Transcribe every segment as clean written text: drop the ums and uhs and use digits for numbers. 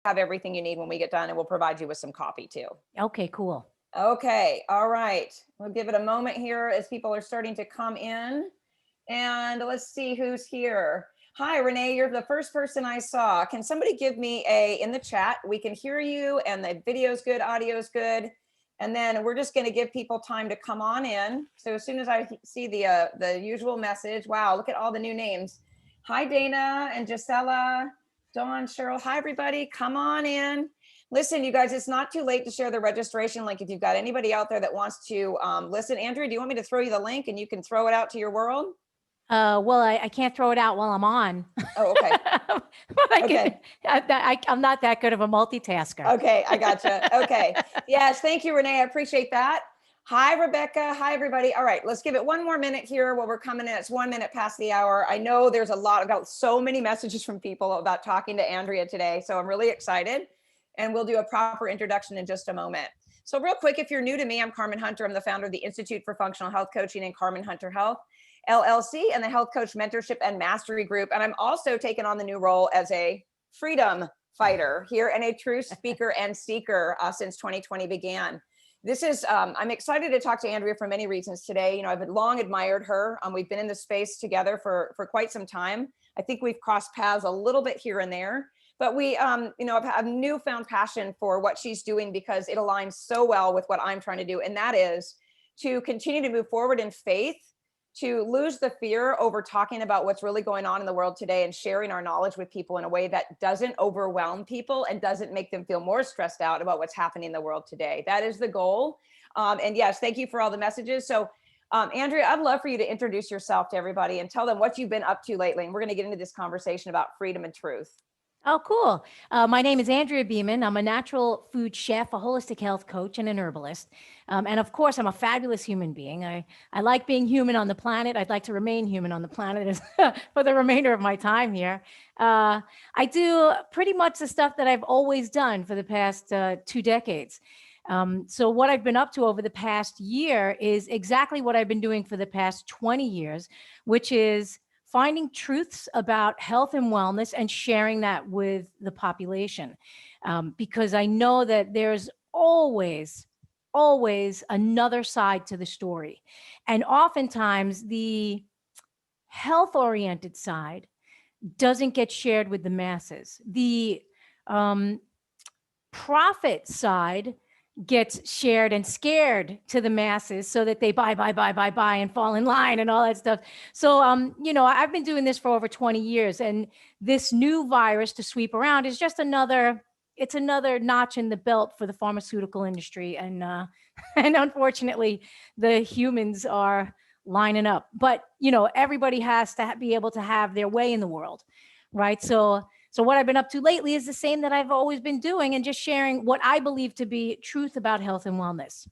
have everything you need when we get done, and we'll provide you with some coffee too. Okay, cool. Okay, all right. We'll give it a moment here as people are starting to come in. And let's see who's here. Hi, Renee, you're the first person I saw. Can somebody give me in the chat? We can hear you and the video's good, audio's good. And then we're just going to give people time to come on in. So as soon as I see the usual message, wow, look at all the new names. Hi, Dana and Gisela, Dawn, Cheryl. Hi, everybody. Come on in. Listen, you guys, it's not too late to share the registration link. If you've got anybody out there that wants to listen, Andrea, do you want me to throw you the link and you can throw it out to your world? Well, I can't throw it out while I'm on. Oh, okay. But I'm not that good of a multitasker. Okay, I gotcha. Okay. Yes, thank you, Renee. I appreciate that. Hi, Rebecca. Hi, everybody. All right, let's give it one more minute here while we're coming in. It's 1 minute past the hour. I know there's I've got so many messages from people about talking to Andrea today, so I'm really excited. And we'll do a proper introduction in just a moment. So real quick, if you're new to me, I'm Carmen Hunter. I'm the founder of the Institute for Functional Health Coaching and Carmen Hunter Health, LLC, and the Health Coach Mentorship and Mastery Group. And I'm also taking on the new role as a freedom fighter here and a true speaker and seeker since 2020 began. This is, I'm excited to talk to Andrea for many reasons today. You know, I've long admired her. We've been in this space together for quite some time. I think we've crossed paths a little bit here and there, but we, you know, I've had a newfound passion for what she's doing because it aligns so well with what I'm trying to do. And that is to continue to move forward in faith, to lose the fear over talking about what's really going on in the world today and sharing our knowledge with people in a way that doesn't overwhelm people and doesn't make them feel more stressed out about what's happening in the world today. That is the goal. And yes, thank you for all the messages. So Andrea, I'd love for you to introduce yourself to everybody and tell them what you've been up to lately. And we're going to get into this conversation about freedom and truth. Oh, cool. My name is Andrea Beaman. I'm a natural food chef, a holistic health coach, and an herbalist. And of course, I'm a fabulous human being. I like being human on the planet. I'd like to remain human on the planet for the remainder of my time here. I do pretty much the stuff that I've always done for the past 2 decades. So what I've been up to over the past year is exactly what I've been doing for the past 20 years, which is finding truths about health and wellness and sharing that with the population. Because I know that there's always another side to the story. And oftentimes the health-oriented side doesn't get shared with the masses. The profit side gets shared and scared to the masses so that they buy and fall in line and all that stuff. So, you know, I've been doing this for over 20 years, and this new virus to sweep around is just another notch in the belt for the pharmaceutical industry. And, and unfortunately, the humans are lining up, but, you know, everybody has to be able to have their way in the world. Right. So what I've been up to lately is the same that I've always been doing, and just sharing what I believe to be truth about health and wellness.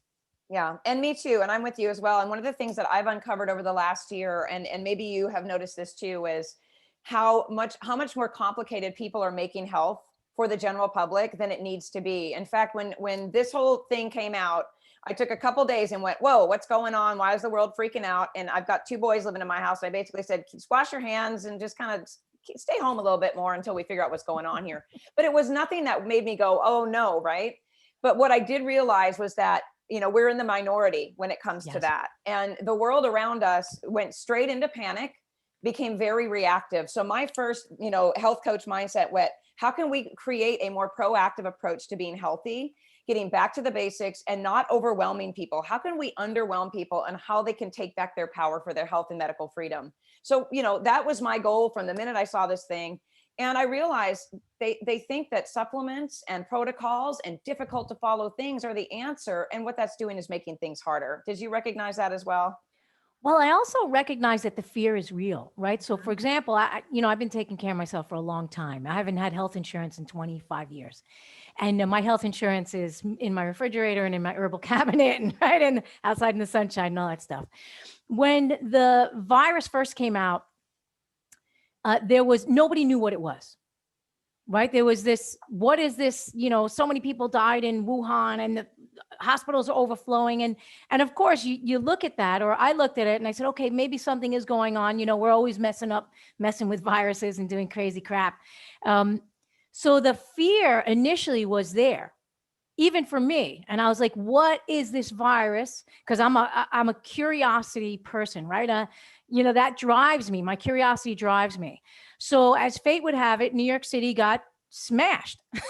Yeah, and me too. And I'm with you as well. And one of the things that I've uncovered over the last year, and maybe you have noticed this too, is how much more complicated people are making health for the general public than it needs to be. In fact, when this whole thing came out, I took a couple days and went, whoa, what's going on? Why is the world freaking out? And I've got 2 boys living in my house. I basically said, wash your hands and just kind of stay home a little bit more until we figure out what's going on here. But it was nothing that made me go, oh no, right? But what I did realize was that, you know, we're in the minority when it comes to that. And the world around us went straight into panic, became very reactive. So my first, you know, health coach mindset went, how can we create a more proactive approach to being healthy, getting back to the basics and not overwhelming people? How can we underwhelm people and how they can take back their power for their health and medical freedom? So, you know, that was my goal from the minute I saw this thing. And I realized they think that supplements and protocols and difficult to follow things are the answer. And what that's doing is making things harder. Did you recognize that as well? Well, I also recognize that the fear is real, right? So for example, I've been taking care of myself for a long time. I haven't had health insurance in 25 years. And my health insurance is in my refrigerator and in my herbal cabinet and right and outside in the sunshine and all that stuff. When the virus first came out, nobody knew what it was. Right. There was this, what is this? You know, so many people died in Wuhan and the hospitals are overflowing. And of course you look at that, or I looked at it and I said, okay, maybe something is going on. You know, we're always messing with viruses and doing crazy crap. So the fear initially was there, even for me. And I was like, what is this virus? Because I'm a curiosity person, right? That drives me. My curiosity drives me. So as fate would have it, New York City got smashed. And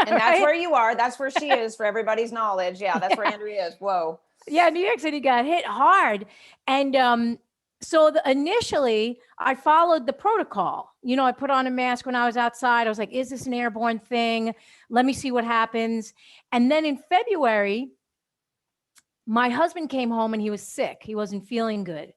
that's right? where you are. That's where she is, for everybody's knowledge. Yeah, that's where Andrea is. Whoa. Yeah, New York City got hit hard. And so initially I followed the protocol. I put on a mask when I was outside. I was like, is this an airborne thing? Let me see what happens. And then in February, my husband came home and he was sick. He wasn't feeling good.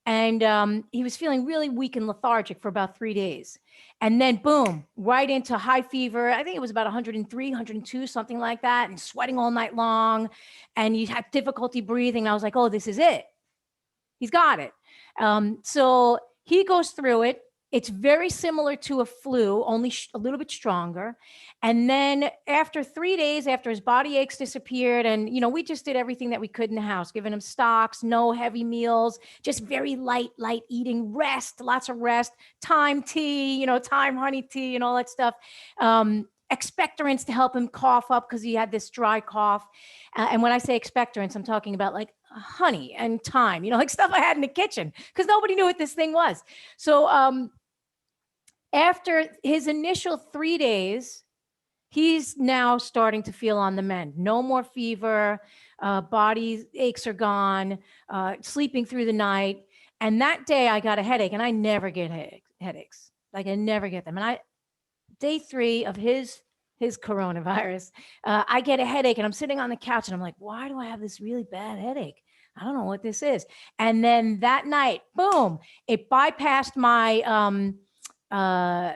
And he was feeling really weak and lethargic for about 3 days. And then boom, right into high fever. I think it was about 103, 102, something like that, and sweating all night long. And you had difficulty breathing. I was like, oh, this is it. He's got it. So he goes through it. It's very similar to a flu, only a little bit stronger. And then after 3 days, after his body aches disappeared, and, we just did everything that we could in the house, giving him stocks, no heavy meals, just very light eating, rest, lots of rest, thyme tea, thyme honey tea and all that stuff. Expectorants to help him cough up because he had this dry cough. And when I say expectorants, I'm talking about like honey and thyme, like stuff I had in the kitchen because nobody knew what this thing was. So after his initial 3 days, he's now starting to feel on the mend. No more fever, body aches are gone, sleeping through the night. And that day I got a headache, and I never get headaches. Like I never get them. And day 3 of his coronavirus, I get a headache, and I'm sitting on the couch and I'm like, why do I have this really bad headache? I don't know what this is. And then that night, boom, it bypassed my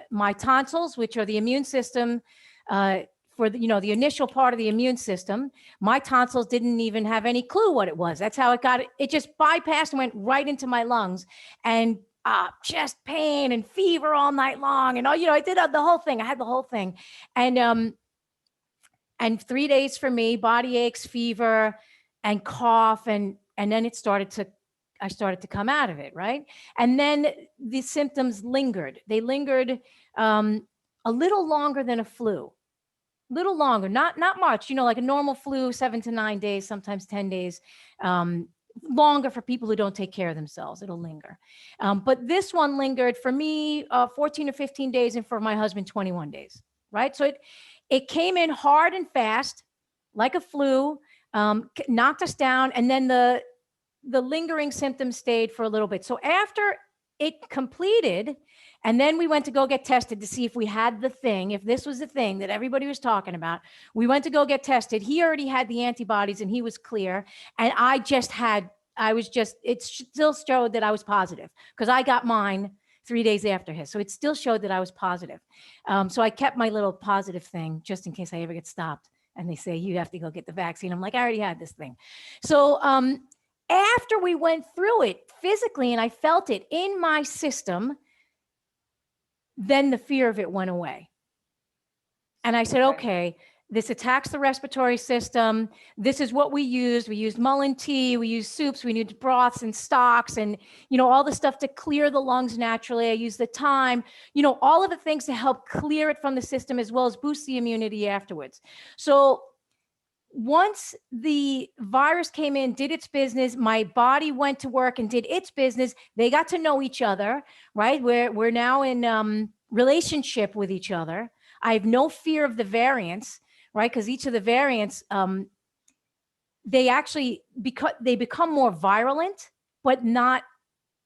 my tonsils, which are the immune system, for the initial part of the immune system. My tonsils didn't even have any clue what it was. That's how it got it. It just bypassed and went right into my lungs, and chest pain and fever all night long. And I did the whole thing. I had the whole thing. And 3 days for me, body aches, fever, and cough. And then I started to come out of it, right? And then the symptoms lingered. They lingered a little longer than a flu, little longer, not much, like a normal flu, 7 to 9 days, sometimes 10 days, longer for people who don't take care of themselves. It'll linger. But this one lingered for me 14 or 15 days, and for my husband, 21 days, right? So it came in hard and fast, like a flu, knocked us down, and then the lingering symptoms stayed for a little bit. So after it completed, and then we went to go get tested to see if we had the thing, if this was the thing that everybody was talking about. We went to go get tested. He already had the antibodies and he was clear. And it still showed that I was positive because I got mine 3 days after his. So it still showed that I was positive. So I kept my little positive thing just in case I ever get stopped and they say, you have to go get the vaccine. I'm like, I already had this thing. So after we went through it physically and I felt it in my system, then the fear of it went away. And I said, okay, this attacks the respiratory system. This is what we used. We used mullein tea. We used soups. We used broths and stocks and, all the stuff to clear the lungs naturally. I used the thyme, all of the things to help clear it from the system as well as boost the immunity afterwards. So once the virus came in, did its business, my body went to work and did its business. They got to know each other, right? We're now in relationship with each other. I have no fear of the variants, right? Because each of the variants, they actually become more virulent, but not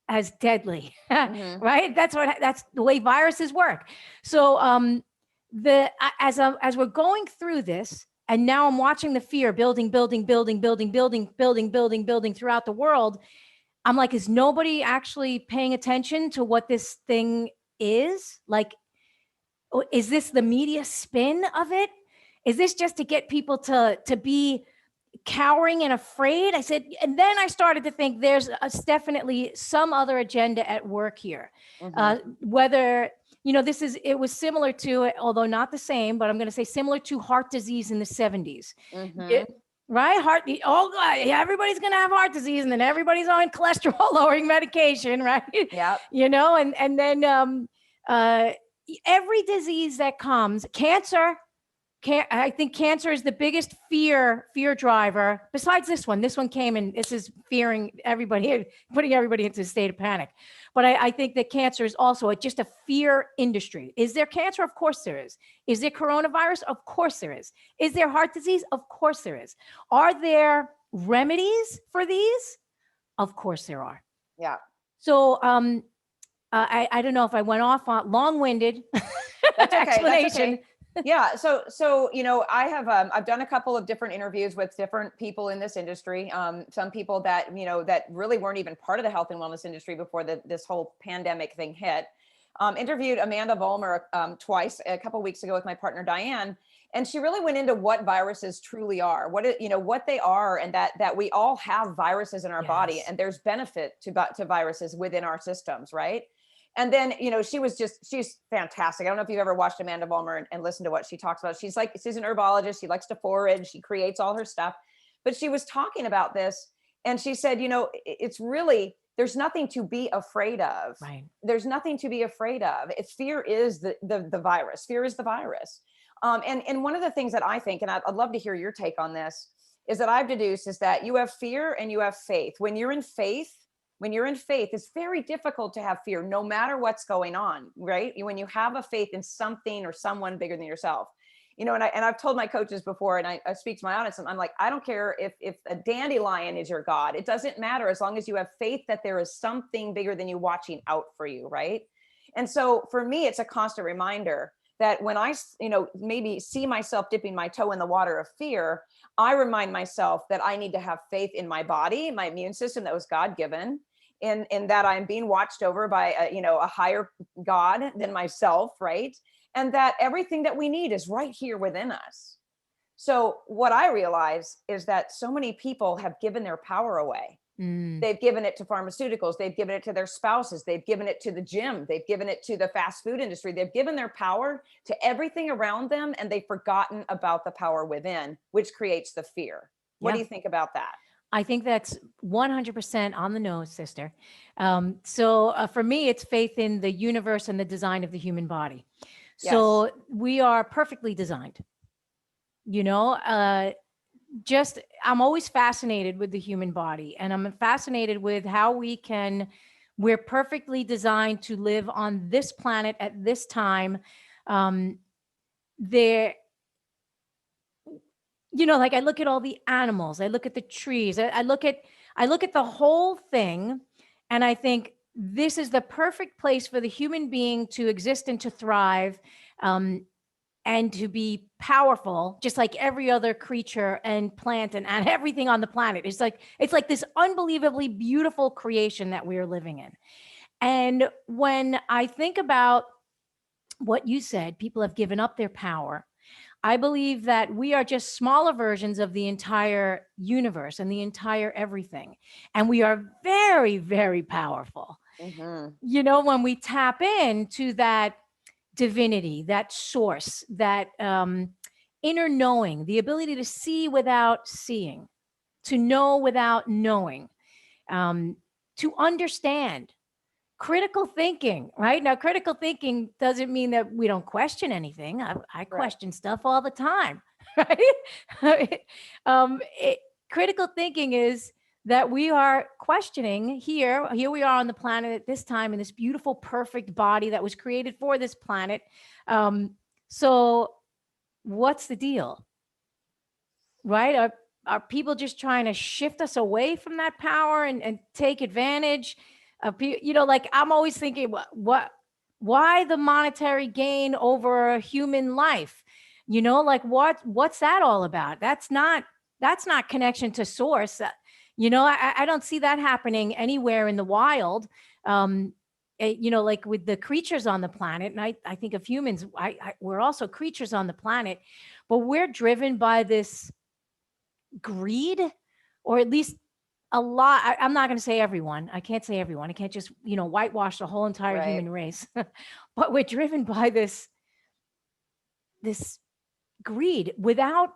as deadly, Mm-hmm. right? That's the way viruses work. So as we're going through this, and now I'm watching the fear building throughout the world. I'm like, is nobody actually paying attention to what this thing is? Like, is this the media spin of it? Is this just to get people to be cowering and afraid? I said, and then I started to think there's definitely some other agenda at work here. Mm-hmm. Whether it was similar to, although not the same, but I'm going to say similar to heart disease in the 70s. Mm-hmm. Right? God, everybody's going to have heart disease, and then everybody's on cholesterol lowering medication, right? Yep. And then every disease that comes, cancer, I think cancer is the biggest fear driver. Besides this one came and this is fearing everybody, putting everybody into a state of panic. But I think that cancer is also just a fear industry. Is there cancer? Of course there is. Is there coronavirus? Of course there is. Is there heart disease? Of course there is. Are there remedies for these? Of course there are. Yeah. So I don't know if I went off on long-winded explanation. That's okay. Yeah. So, I've done a couple of different interviews with different people in this industry. Some people that, that really weren't even part of the health and wellness industry before this whole pandemic thing hit. Interviewed Amanda Vollmer twice, a couple of weeks ago with my partner, Diane. And she really went into what viruses truly are, what they are, and that we all have viruses in our body, and there's benefit to viruses within our systems, right? And then, she's fantastic. I don't know if you've ever watched Amanda Vollmer and listened to what she talks about. She's an herbologist. She likes to forage. She creates all her stuff. But she was talking about this and she said, it's really, there's nothing to be afraid of. Right. There's nothing to be afraid of. Fear is the virus. Fear is the virus. And one of the things that I think, and I'd love to hear your take on this, is that I've deduced is that you have fear and you have faith. When you're in faith, it's very difficult to have fear, no matter what's going on, right? When you have a faith in something or someone bigger than yourself, and I've told my coaches before, and I speak to my audience, and I'm like, I don't care if a dandelion is your God. It doesn't matter as long as you have faith that there is something bigger than you watching out for you, right? And so for me, it's a constant reminder that when I, maybe see myself dipping my toe in the water of fear, I remind myself that I need to have faith in my body, my immune system that was God-given, in that I'm being watched over by a higher God than myself, right? And that everything that we need is right here within us. So what I realize is that so many people have given their power away. They've given it to pharmaceuticals. They've given it to their spouses. They've given it to the gym. They've given it to the fast food industry. They've given their power to everything around them, and they've forgotten about the power within, which creates the fear. What do you think about that? I think that's 100% on the nose, sister. So for me, it's faith in the universe and the design of the human body. So we are perfectly designed. I'm always fascinated with the human body, and I'm fascinated with how we're perfectly designed to live on this planet at this time. Like I look at all the animals, I look at the trees, I look at the whole thing, and I think this is the perfect place for the human being to exist and to thrive, and to be powerful, just like every other creature and plant and everything on the planet. It's like this unbelievably beautiful creation that we are living in. And when I think about what you said, people have given up their power. I believe that we are just smaller versions of the entire universe and the entire everything. And we are very, very powerful. When we tap into that divinity, that source, that inner knowing, the ability to see without seeing, to know without knowing, to understand. Critical thinking, right? Now, critical thinking doesn't mean that we don't question anything. I question stuff all the time, right? Critical thinking is that we are questioning here we are on the planet at this time in this beautiful, perfect body that was created for this planet. So what's the deal, right? Are people just trying to shift us away from that power and take advantage? Like I'm always thinking, why the monetary gain over human life? Like what's that all about? That's not connection to source. I don't see that happening anywhere in the wild. Like with the creatures on the planet, and I think of humans, we're also creatures on the planet, but we're driven by this greed, or at least a lot. I'm not going to say everyone. I can't say everyone. I can't just, whitewash the whole entire human race. But we're driven by this greed without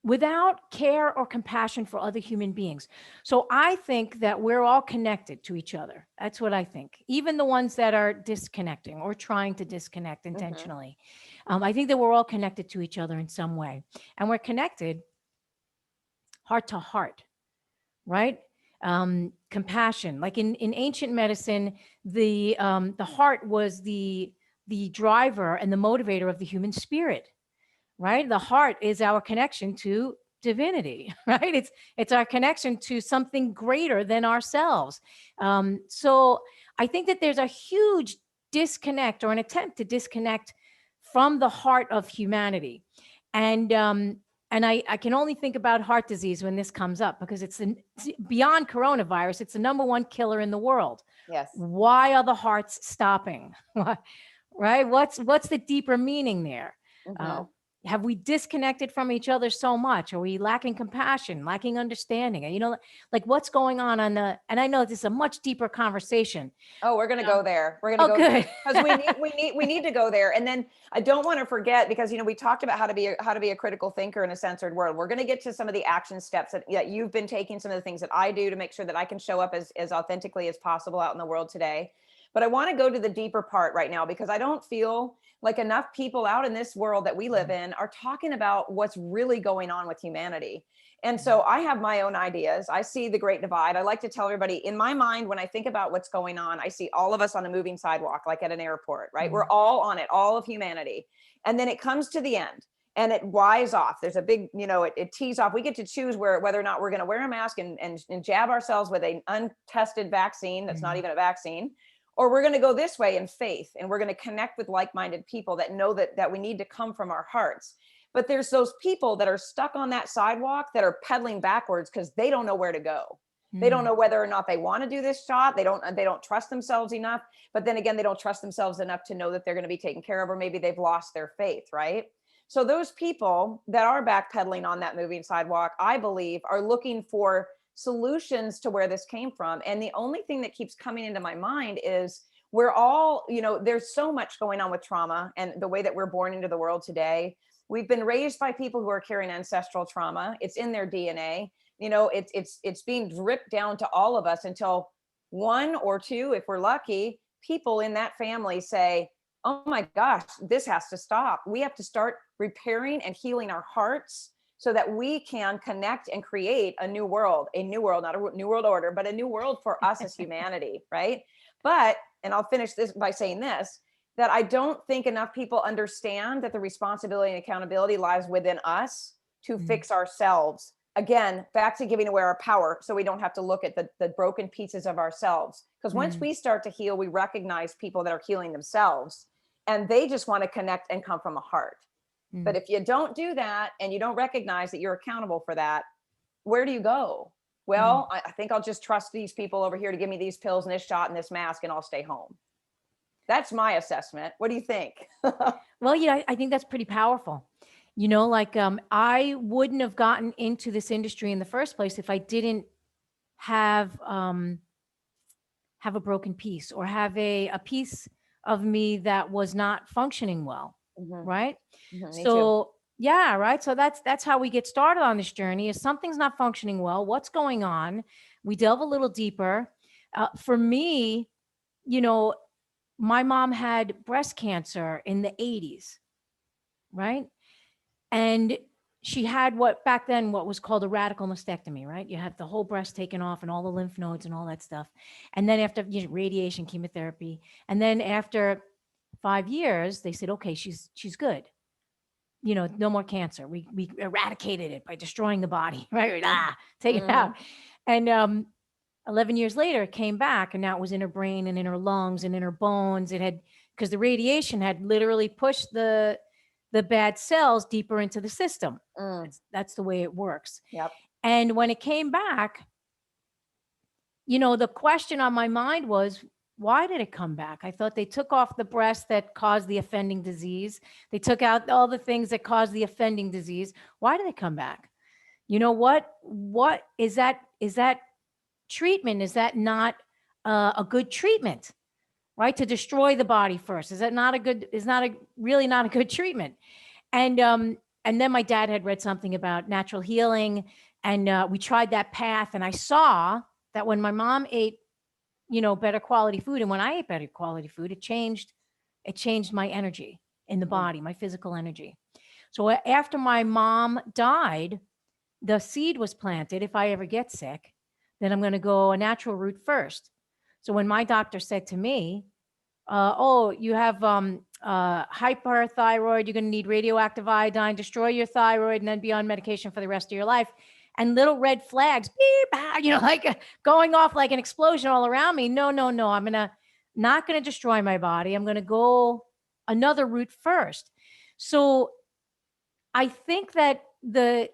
without care or compassion for other human beings. So I think that we're all connected to each other. That's what I think. Even the ones that are disconnecting or trying to disconnect intentionally. I think that we're all connected to each other in some way. And we're connected heart to heart, right? Compassion. Like in ancient medicine, the heart was the driver and the motivator of the human spirit, right? The heart is our connection to divinity, right? It's our connection to something greater than ourselves. So I think that there's a huge disconnect or an attempt to disconnect from the heart of humanity. And I can only think about heart disease when this comes up, because it's beyond coronavirus. It's the number one killer in the world. Yes. Why are the hearts stopping? Right? What's the deeper meaning there? Have we disconnected from each other so much? Are we lacking compassion, lacking understanding? And, like what's going on and I know this is a much deeper conversation. Oh, we're going to go there. We're going to go good. Because we need to go there. And then I don't want to forget, because, we talked about how to be a critical thinker in a censored world. We're going to get to some of the action steps that you've been taking, some of the things that I do to make sure that I can show up as authentically as possible out in the world today. But I want to go to the deeper part right now, because I don't feel like enough people out in this world that we live in are talking about what's really going on with humanity. And so I have my own ideas. I see the Great Divide. I like to tell everybody, in my mind, when I think about what's going on, I see all of us on a moving sidewalk, like at an airport, right? We're all on it, all of humanity. And then it comes to the end and it wires off. There's a big, it tees off. We get to choose whether or not we're going to wear a mask and jab ourselves with an untested vaccine that's not even a vaccine, or we're going to go this way in faith, and we're going to connect with like-minded people that know that we need to come from our hearts. But there's those people that are stuck on that sidewalk that are pedaling backwards because they don't know where to go. They don't know whether or not they want to do this shot. They don't trust themselves enough. But then again, they don't trust themselves enough to know that they're going to be taken care of, or maybe they've lost their faith, right? So those people that are backpedaling on that moving sidewalk, I believe, are looking for solutions to where this came from. And the only thing that keeps coming into my mind is we're all, there's so much going on with trauma and the way that we're born into the world today. We've been raised by people who are carrying ancestral trauma. It's in their DNA. It's being dripped down to all of us until one or two, if we're lucky, people in that family say, oh my gosh, this has to stop. We have to start repairing and healing our hearts so that we can connect and create a new world, not a new world order, but a new world for us as humanity, right? But, and I'll finish this by saying this, that I don't think enough people understand that the responsibility and accountability lies within us to fix ourselves. Again, back to giving away our power so we don't have to look at the broken pieces of ourselves. Because once we start to heal, we recognize people that are healing themselves and they just want to connect and come from a heart. But if you don't do that and you don't recognize that you're accountable for that, where do you go? Well, I think I'll just trust these people over here to give me these pills and this shot and this mask and I'll stay home. That's my assessment. What do you think? Well, I think that's pretty powerful. I wouldn't have gotten into this industry in the first place if I didn't have a broken piece or have a piece of me that was not functioning well. Right. So yeah. Right. So that's how we get started on this journey. Is something's not functioning well. What's going on? We delve a little deeper. For me, my mom had breast cancer in the 80s. Right. And she had what was called a radical mastectomy, right? You have the whole breast taken off and all the lymph nodes and all that stuff. And then after radiation, chemotherapy, and then after 5 years, they said, okay, she's good. No more cancer. We eradicated it by destroying the body, right? Take it out. And 11 years later, it came back, and now it was in her brain and in her lungs and in her bones. It had, because the radiation had literally pushed the bad cells deeper into the system. That's the way it works. Yep. And when it came back, the question on my mind was, why did it come back? I thought they took off the breast that caused the offending disease. They took out all the things that caused the offending disease. Why did they come back? What is that? Is that treatment? Is that not a good treatment? Right? To destroy the body first. Is that not a good, really not a good treatment? And And then my dad had read something about natural healing, and we tried that path. And I saw that when my mom ate, better quality food, and when I ate better quality food, it changed my energy in the body, my physical energy. So after my mom died, the seed was planted. If I ever get sick, then I'm going to go a natural route first. So when my doctor said to me, oh, you have hyperthyroid, you're going to need radioactive iodine, destroy your thyroid, and then be on medication for the rest of your life. And little red flags, beep, like going off like an explosion all around me. No. I'm not going to destroy my body. I'm going to go another route first. So I think that the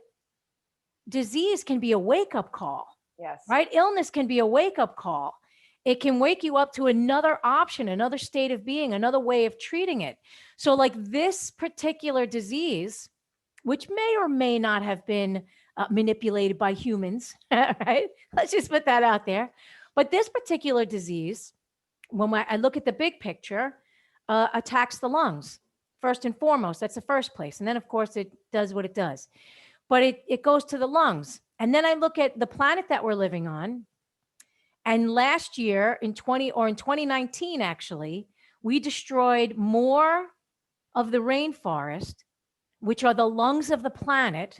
disease can be a wake-up call. Yes. Right? Illness can be a wake-up call. It can wake you up to another option, another state of being, another way of treating it. So like this particular disease, which may or may not have been manipulated by humans, right? Let's just put that out there. But this particular disease, when I look at the big picture, attacks the lungs first and foremost. That's the first place. And then, of course, it does what it does. But it goes to the lungs. And then I look at the planet that we're living on. And last year in 2019, actually, we destroyed more of the rainforest, which are the lungs of the planet,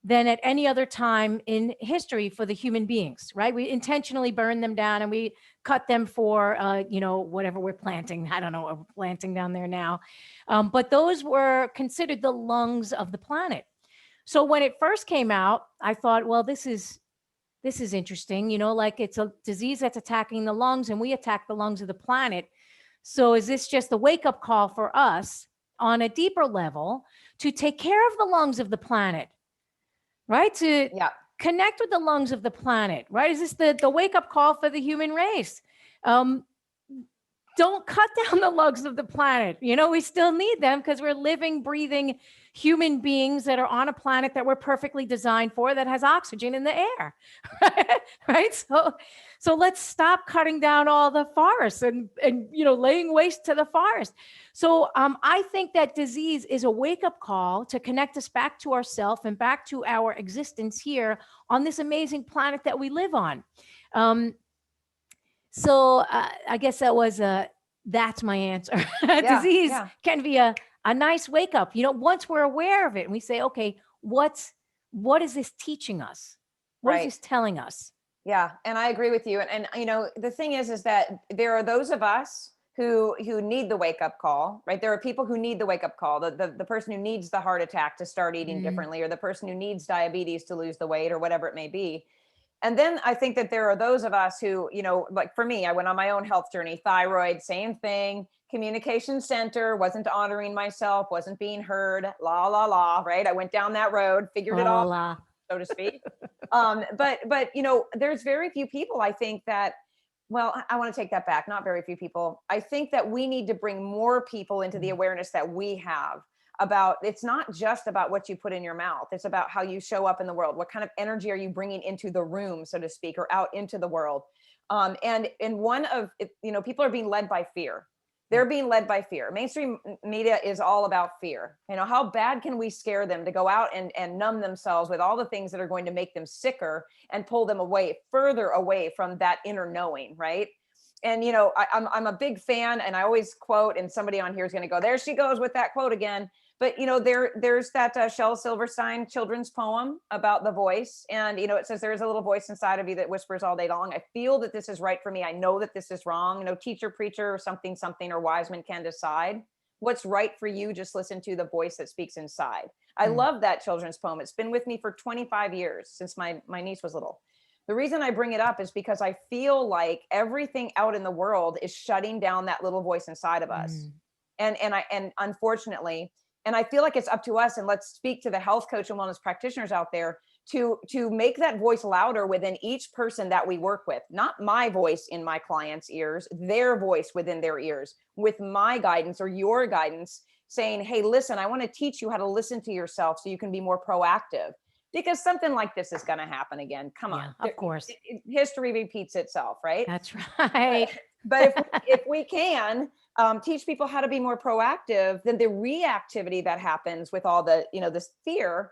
than at any other time in history for the human beings, right? We intentionally burned them down and we cut them for, whatever we're planting. I don't know what we're planting down there now. But those were considered the lungs of the planet. So when it first came out, I thought, well, this is interesting, like it's a disease that's attacking the lungs and we attack the lungs of the planet. So is this just a wake-up call for us on a deeper level to take care of the lungs of the planet, right? To connect with the lungs of the planet, right? Is this the wake-up call for the human race? Don't cut down the lungs of the planet. We still need them because we're living, breathing human beings that are on a planet that we're perfectly designed for, that has oxygen in the air, right? So let's stop cutting down all the forests and laying waste to the forest. So I think that disease is a wake-up call to connect us back to ourselves and back to our existence here on this amazing planet that we live on. So I guess that's my answer. Disease can be a nice wake up, once we're aware of it and we say, okay, what is this teaching us? What is this telling us? Yeah. And I agree with you. And the thing is that there are those of us who need the wake up call, right? There are people who need the wake up call, the person who needs the heart attack to start eating differently, or the person who needs diabetes to lose the weight, or whatever it may be. And then I think that there are those of us who, like for me, I went on my own health journey, thyroid, same thing, communication center, wasn't honoring myself, wasn't being heard, right? I went down that road, figured it all, so to speak. But there's very few people, I think that, well, I want to take that back. Not very few people. I think that we need to bring more people into the awareness that we have about, it's not just about what you put in your mouth. It's about how you show up in the world. What kind of energy are you bringing into the room, so to speak, or out into the world? And people are being led by fear. They're being led by fear. Mainstream media is all about fear. How bad can we scare them to go out and numb themselves with all the things that are going to make them sicker and pull them further away from that inner knowing, right? And, I'm a big fan, and I always quote, and somebody on here is going to go, there she goes with that quote again. But, there's that Shel Silverstein children's poem about the voice. And, it says, there is a little voice inside of you that whispers all day long. I feel that this is right for me. I know that this is wrong. Teacher, preacher, or something, or wise man can decide what's right for you. Just listen to the voice that speaks inside. I love that children's poem. It's been with me for 25 years, since my niece was little. The reason I bring it up is because I feel like everything out in the world is shutting down that little voice inside of us. And unfortunately, and I feel like it's up to us, and let's speak to the health coach and wellness practitioners out there to make that voice louder within each person that we work with. Not my voice in my clients' ears, their voice within their ears, with my guidance or your guidance, saying, hey, listen, I want to teach you how to listen to yourself so you can be more proactive. Because something like this is going to happen again. Come on. Of course. History repeats itself, right? That's right. But if we can, teach people how to be more proactive, then the reactivity that happens with all the, this fear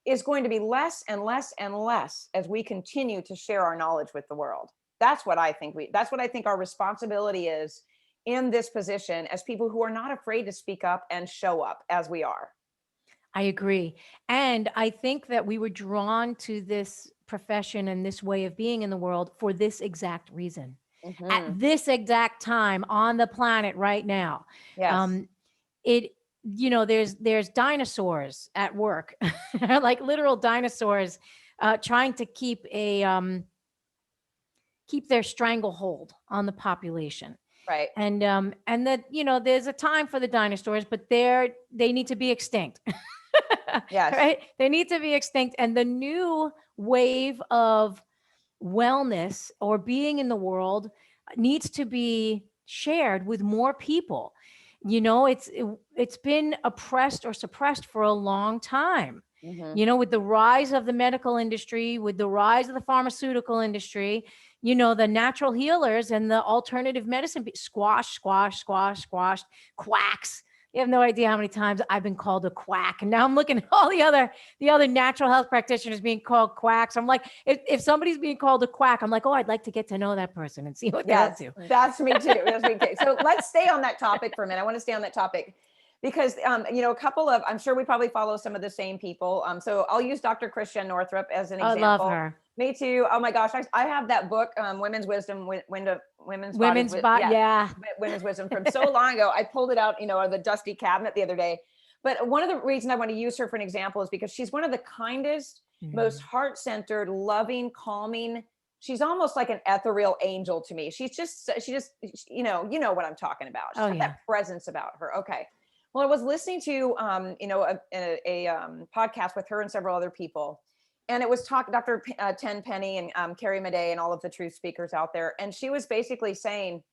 is going to be less and less and less as we continue to share our knowledge with the world. That's what I think our responsibility is in this position as people who are not afraid to speak up and show up as we are. I agree. And I think that we were drawn to this profession and this way of being in the world for this exact reason. At Mm-hmm. this exact time on the planet right now. Yes. It, there's dinosaurs at work, like literal dinosaurs, trying to keep their stranglehold on the population. Right. And that, there's a time for the dinosaurs, but they need to be extinct. Yes. Right? They need to be extinct. And the new wave of wellness or being in the world needs to be shared with more people. It's been oppressed or suppressed for a long time. Mm-hmm. With the rise of the medical industry, with the rise of the pharmaceutical industry, the natural healers and the alternative medicine squashed, quacks. You have no idea how many times I've been called a quack. And now I'm looking at all the other natural health practitioners being called quacks. I'm like, if somebody's being called a quack, I'm like, oh, I'd like to get to know that person and see what they're up to. That's me too. That's me too. So let's stay on that topic for a minute. I want to stay on that topic because, a couple of, I'm sure we probably follow some of the same people. So I'll use Dr. Christian Northrup as an example. I love her. Me too. Oh my gosh. I have that book, Women's Wisdom, Women's Wisdom from so long ago. I pulled it out, of the dusty cabinet the other day. But one of the reasons I want to use her for an example is because she's one of the kindest, most heart-centered, loving, calming. She's almost like an ethereal angel to me. She just, what I'm talking about. She's got that presence about her. Okay. Well, I was listening to, a podcast with her and several other people. And it was Dr. Tenpenny and Carrie Madej and all of the truth speakers out there. And she was basically saying,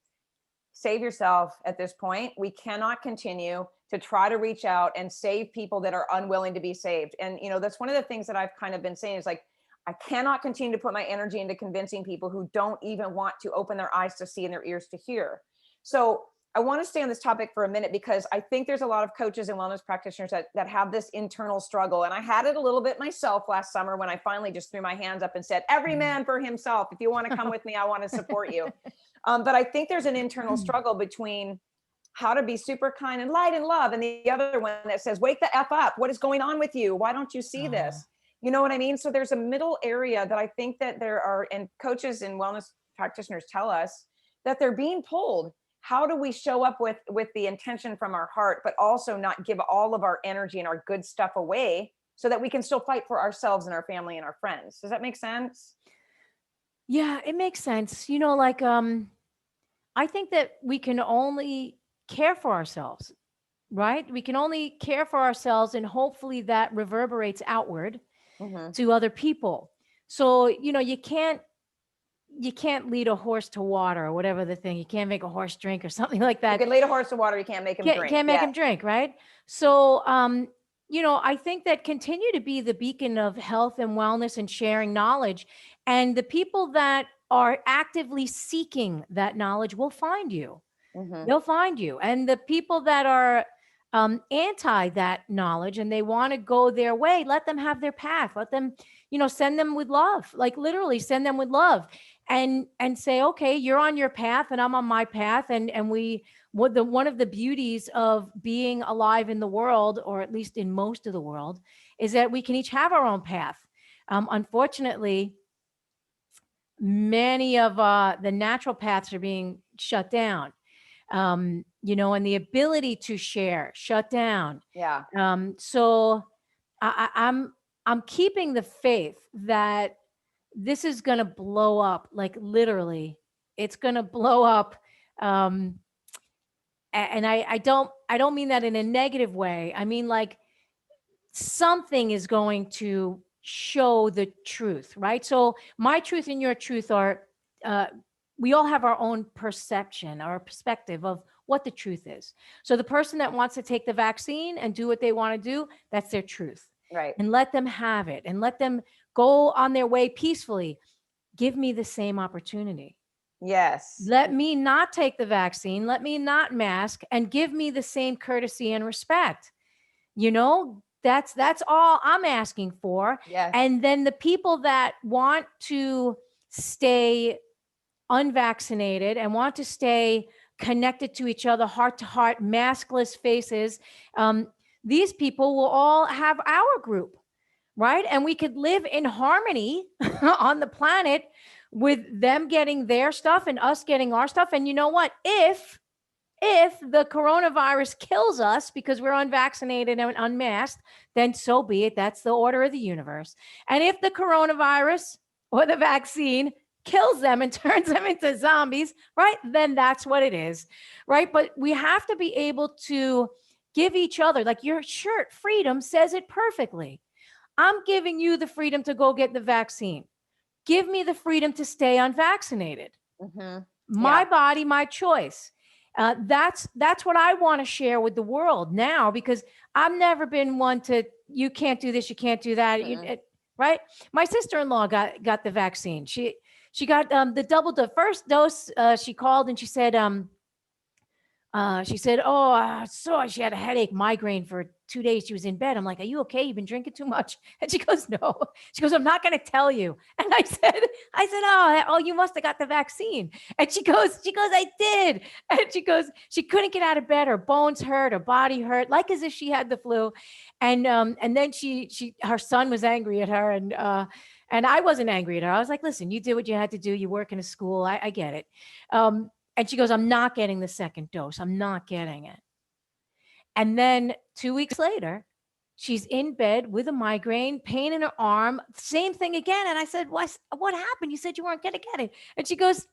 save yourself at this point. We cannot continue to try to reach out and save people that are unwilling to be saved. And, that's one of the things that I've kind of been saying is like, I cannot continue to put my energy into convincing people who don't even want to open their eyes to see and their ears to hear. So I want to stay on this topic for a minute because I think there's a lot of coaches and wellness practitioners that have this internal struggle. And I had it a little bit myself last summer when I finally just threw my hands up and said, every man for himself. If you want to come with me, I want to support you. But I think there's an internal struggle between how to be super kind and light and love. And the other one that says, wake the F up. What is going on with you? Why don't you see this? You know what I mean? So there's a middle area that I think that there are, and coaches and wellness practitioners tell us that they're being pulled. How do we show up with the intention from our heart, but also not give all of our energy and our good stuff away so that we can still fight for ourselves and our family and our friends? Does that make sense? Yeah, it makes sense. I think that we can only care for ourselves, right? We can only care for ourselves, and hopefully that reverberates outward to other people. So, you can't lead a horse to water or whatever the thing. You can't make a horse drink or something like that. You can lead a horse to water. You can't make him drink. Can't make him drink, right? So, I think that continue to be the beacon of health and wellness and sharing knowledge. And the people that are actively seeking that knowledge will find you. They'll find you. And the people that are anti that knowledge and they want to go their way, let them have their path. Let them, send them with love, like literally send them with love and say, okay, you're on your path and I'm on my path. And one of the beauties of being alive in the world, or at least in most of the world, is that we can each have our own path. Unfortunately, many of the natural paths are being shut down. And the ability to share shut down. Yeah. So I'm keeping the faith that this is going to blow up. Like literally, it's going to blow up. And I don't mean that in a negative way. I mean, like something is going to show the truth, right? So my truth and your truth are, we all have our own perception, our perspective of what the truth is. So the person that wants to take the vaccine and do what they want to do, that's their truth. Right. And let them have it and let them go on their way peacefully. Give me the same opportunity. Yes. Let me not take the vaccine. Let me not mask, and give me the same courtesy and respect. You know, that's all I'm asking for. Yes. And then the people that want to stay unvaccinated and want to stay connected to each other, heart to heart, maskless faces, um, these people will all have our group, right? And we could live in harmony on the planet with them getting their stuff and us getting our stuff. And you know what? If the coronavirus kills us because we're unvaccinated and unmasked, then so be it. That's the order of the universe. And if the coronavirus or the vaccine kills them and turns them into zombies, right, then that's what it is, right? But we have to be able to give each other, like your shirt, freedom, says it perfectly. I'm giving you the freedom to go get the vaccine. Give me the freedom to stay unvaccinated. Mm-hmm. My body, my choice. That's what I want to share with the world now, because I've never been one to, you can't do this, you can't do that, right? My sister-in-law got the vaccine. She got the first dose. She called and she said, oh, so she had a headache, migraine for 2 days. She was in bed. I'm like, are you okay? You've been drinking too much. And she goes, no. She goes, I'm not going to tell you. And I said, oh, you must have got the vaccine. And she goes, I did. And she goes, she couldn't get out of bed. Her bones hurt, her body hurt, like as if she had the flu. And then her son was angry at her, and I wasn't angry at her. I was like, listen, you did what you had to do. You work in a school. I get it. And she goes, I'm not getting the second dose. I'm not getting it. And then 2 weeks later, she's in bed with a migraine, pain in her arm, same thing again. And I said, what happened? You said you weren't going to get it. And she goes,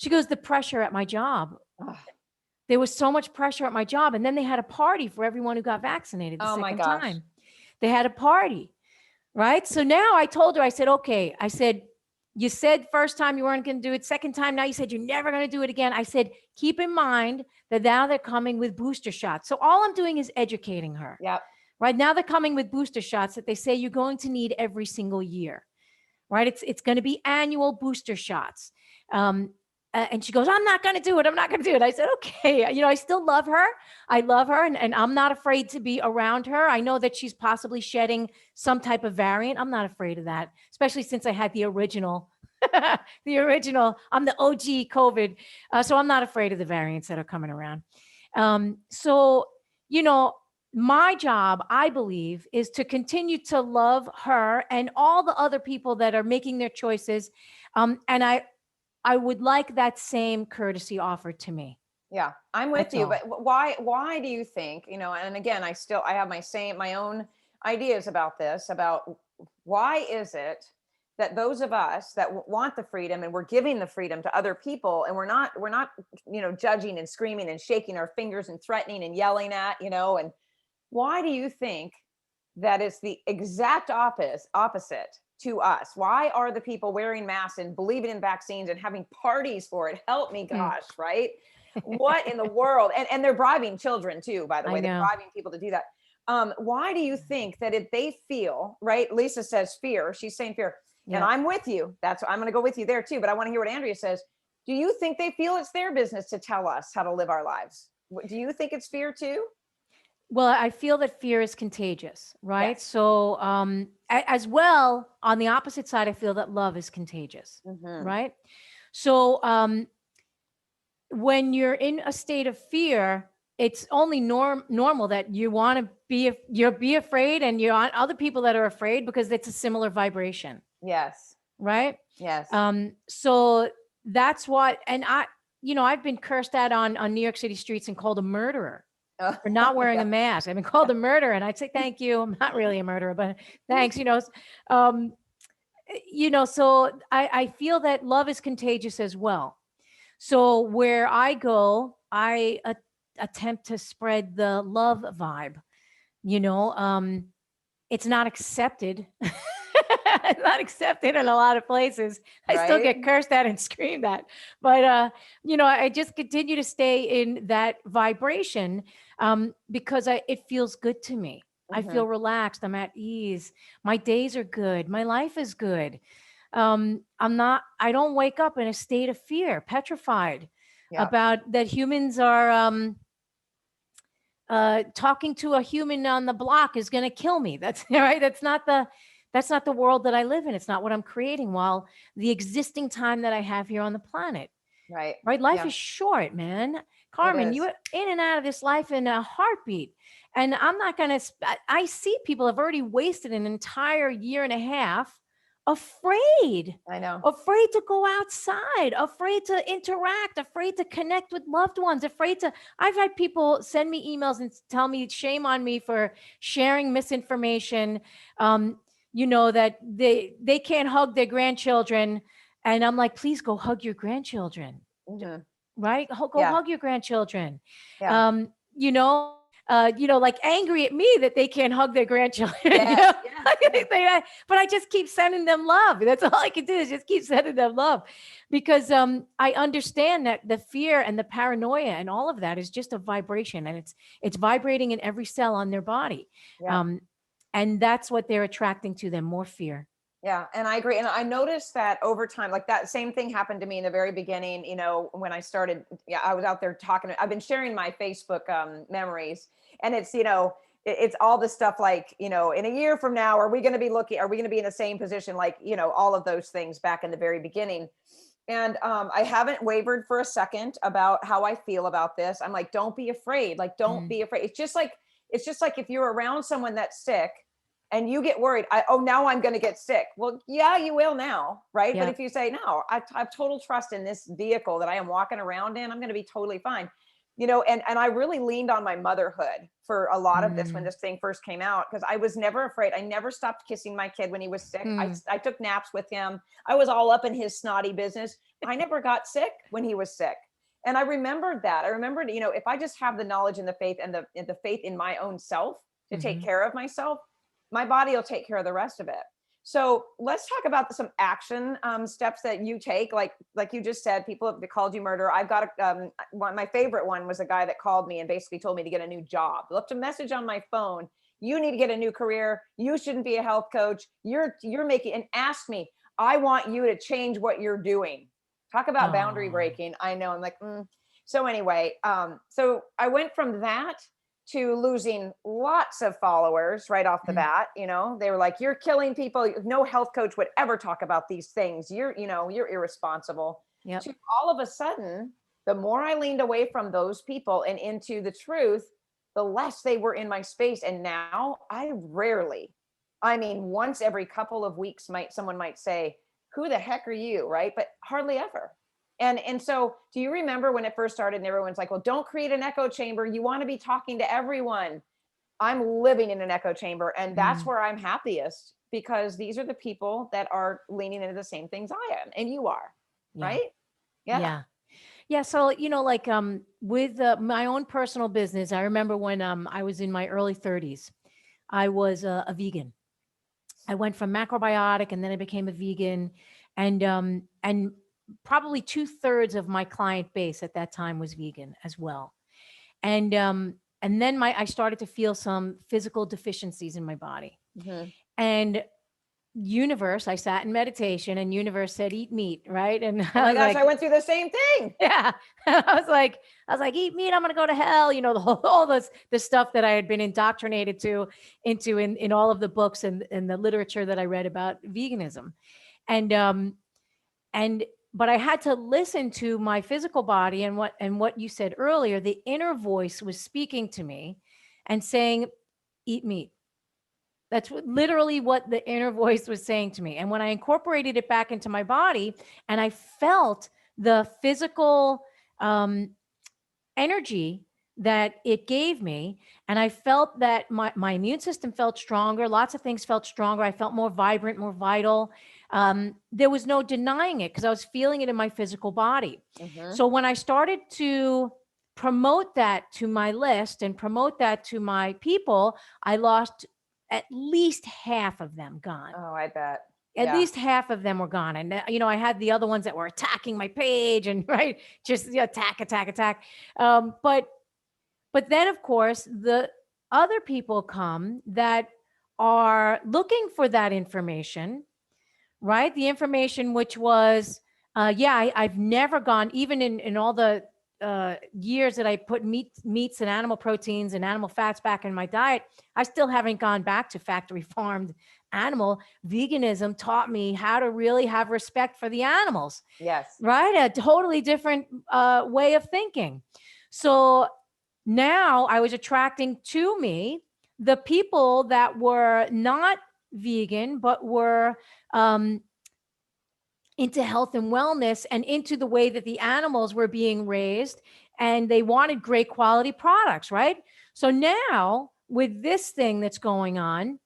the pressure at my job. Ugh. There was so much pressure at my job. And then they had a party for everyone who got vaccinated the second time. They had a party, right? So now I told her, I said, okay, I said, you said first time you weren't going to do it. Second time, now you said you're never going to do it again. I said, keep in mind that now they're coming with booster shots. So all I'm doing is educating her. Yep. Right now they're coming with booster shots that they say you're going to need every single year. Right? It's going to be annual booster shots. And she goes, I'm not going to do it. I'm not going to do it. I said, okay. I still love her. I love her. And I'm not afraid to be around her. I know that she's possibly shedding some type of variant. I'm not afraid of that, especially since I had the original, I'm the OG COVID. So I'm not afraid of the variants that are coming around. My job, I believe, is to continue to love her and all the other people that are making their choices. And I would like that same courtesy offered to me. Yeah, I'm with you. But why do you think, and again, I have my own ideas about this, about why is it that those of us that want the freedom and we're giving the freedom to other people, and we're not, judging and screaming and shaking our fingers and threatening and yelling at, and why do you think that is the exact opposite to us? Why are the people wearing masks and believing in vaccines and having parties for it? Help me, gosh, right? What in the world? And they're bribing children too, by the way. They're bribing people to do that. Why do you think that if they feel, right? Lisa says fear. She's saying fear. Yeah. And I'm with you. I'm going to go with you there too. But I want to hear what Andrea says. Do you think they feel it's their business to tell us how to live our lives? Do you think it's fear too? Well, I feel that fear is contagious, right? Yes. So as well, on the opposite side, I feel that love is contagious, right? So when you're in a state of fear, it's only normal that you want to be afraid, and you're on other people that are afraid because it's a similar vibration. Yes. Right? Yes. So that's what, and I've been cursed at on New York City streets and called a murderer. For not wearing a mask. I've been called a murderer, and I'd say, thank you. I'm not really a murderer, but thanks, so I feel that love is contagious as well. So where I go, I attempt to spread the love vibe, it's not accepted. It's not accepted in a lot of places. I still get cursed at and screamed at, but I just continue to stay in that vibration because it feels good to me. I feel relaxed. I'm at ease. My days are good. My life is good. I don't wake up in a state of fear, petrified Yeah. about that humans are, talking to a human on the block is going to kill me. That's right. That's not the world that I live in. It's not what I'm creating while the existing time that I have here on the planet. Right. Right. Life Yeah, is short, man. it Carmen, you is. are in and out of this life in a heartbeat. And I'm not going to, I see people have already wasted an entire year and a half afraid, I know. afraid to go outside, afraid to interact, afraid to connect with loved ones, afraid to, I've had people send me emails and tell me shame on me for sharing misinformation. That they can't hug their grandchildren. And I'm like, please go hug your grandchildren, Hmm. right? Go Yeah. hug your grandchildren. Yeah. Um, you know, like angry at me that they can't hug their grandchildren. Yes. Yes. Yes. But I just keep sending them love. That's all I can do is just keep sending them love, because I understand that the fear and the paranoia and all of that is just a vibration, and it's vibrating in every cell on their body, Yeah. um, and that's what they're attracting to them, more fear. Yeah, and I agree. And I noticed that over time, like that same thing happened to me in the very beginning, when I started, yeah, I was out there talking. I've been sharing my Facebook memories, and it's all the stuff like, in a year from now, are we going to be in the same position? Like, all of those things back in the very beginning. And I haven't wavered for a second about how I feel about this. I'm like, don't be afraid. Like, don't Mm, be afraid. It's just like if you're around someone that's sick and you get worried, now I'm going to get sick. Well, yeah, you will now, right? But yeah. if you say, no, I have total trust in this vehicle that I am walking around in, I'm going to be totally fine. And I really leaned on my motherhood for a lot of this when Mm, this thing first came out, because I was never afraid. I never stopped kissing my kid when he was sick. I, mm, I took naps with him. I was all up in his snotty business. I never got sick when he was sick. And I remembered that. I remembered, if I just have the knowledge and the faith and the faith in my own self to take mhm. care of myself, my body will take care of the rest of it. So let's talk about some action steps that you take. Like you just said, people have called you murder. I've got my favorite one was a guy that called me and basically told me to get a new job. Left a message on my phone. You need to get a new career. You shouldn't be a health coach. You're making, and asked me, I want you to change what you're doing. Talk about boundary Oh. breaking. I know. I'm like, So anyway, so I went from that to losing lots of followers right off the Mm, bat. They were like, you're killing people. No health coach would ever talk about these things. You're irresponsible. yep. To all of a sudden, the more I leaned away from those people and into the truth, the less they were in my space. And now I mean, once every couple of weeks, someone might say, who the heck are you? Right. But hardly ever. And so, do you remember when it first started and everyone's like, well, don't create an echo chamber. You want to be talking to everyone. I'm living in an echo chamber, and that's Mm, where I'm happiest, because these are the people that are leaning into the same things I am, and you are, yeah. right? Yeah. Yeah. Yeah. So, like, with my own personal business, I remember when I was in my early 30s, I was a vegan. I went from macrobiotic and then I became a vegan, and probably 2/3 of my client base at that time was vegan as well. And then I started to feel some physical deficiencies in my body. Hmm. And universe, I sat in meditation and universe said, eat meat, right? And Oh I my was gosh, like, I went through the same thing. yeah. I was like, eat meat, I'm gonna go to hell. All this the stuff that I had been indoctrinated into in all of the books and the literature that I read about veganism. And and but I had to listen to my physical body, and what you said earlier, the inner voice was speaking to me and saying, eat meat. That's literally what the inner voice was saying to me. And when I incorporated it back into my body and I felt the physical um, energy that it gave me, and I felt that my immune system felt stronger, lots of things felt stronger. I felt more vibrant, more vital. There was no denying it because I was feeling it in my physical body. Hmm. So when I started to promote that to my list and promote that to my people, I lost at least half of them gone. Oh, I bet. At Yeah. least half of them were gone. And, I had the other ones that were attacking my page and, right, just attack, attack, attack. But then, of course, the other people come that are looking for that information, right? The information, which was, I've never gone, even in all the years that I put meats and animal proteins and animal fats back in my diet, I still haven't gone back to factory farmed animal. Veganism taught me how to really have respect for the animals, Yes. right? A totally different way of thinking. So now I was attracting to me the people that were not vegan, but were um, into health and wellness and into the way that the animals were being raised, and they wanted great quality products, right? So now with this thing that's going on,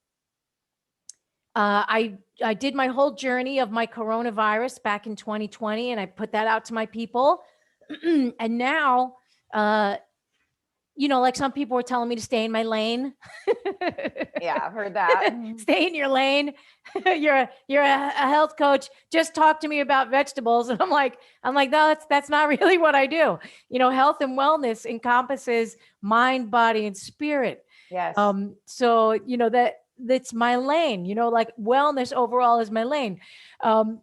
I did my whole journey of my coronavirus back in 2020, and I put that out to my people. And now, like some people were telling me to stay in my lane. Yeah, I've heard that. Stay in your lane. you're a health coach. Just talk to me about vegetables. And I'm like, no, that's not really what I do. Health and wellness encompasses mind, body, and spirit. Yes. So that's my lane. Like wellness overall is my lane.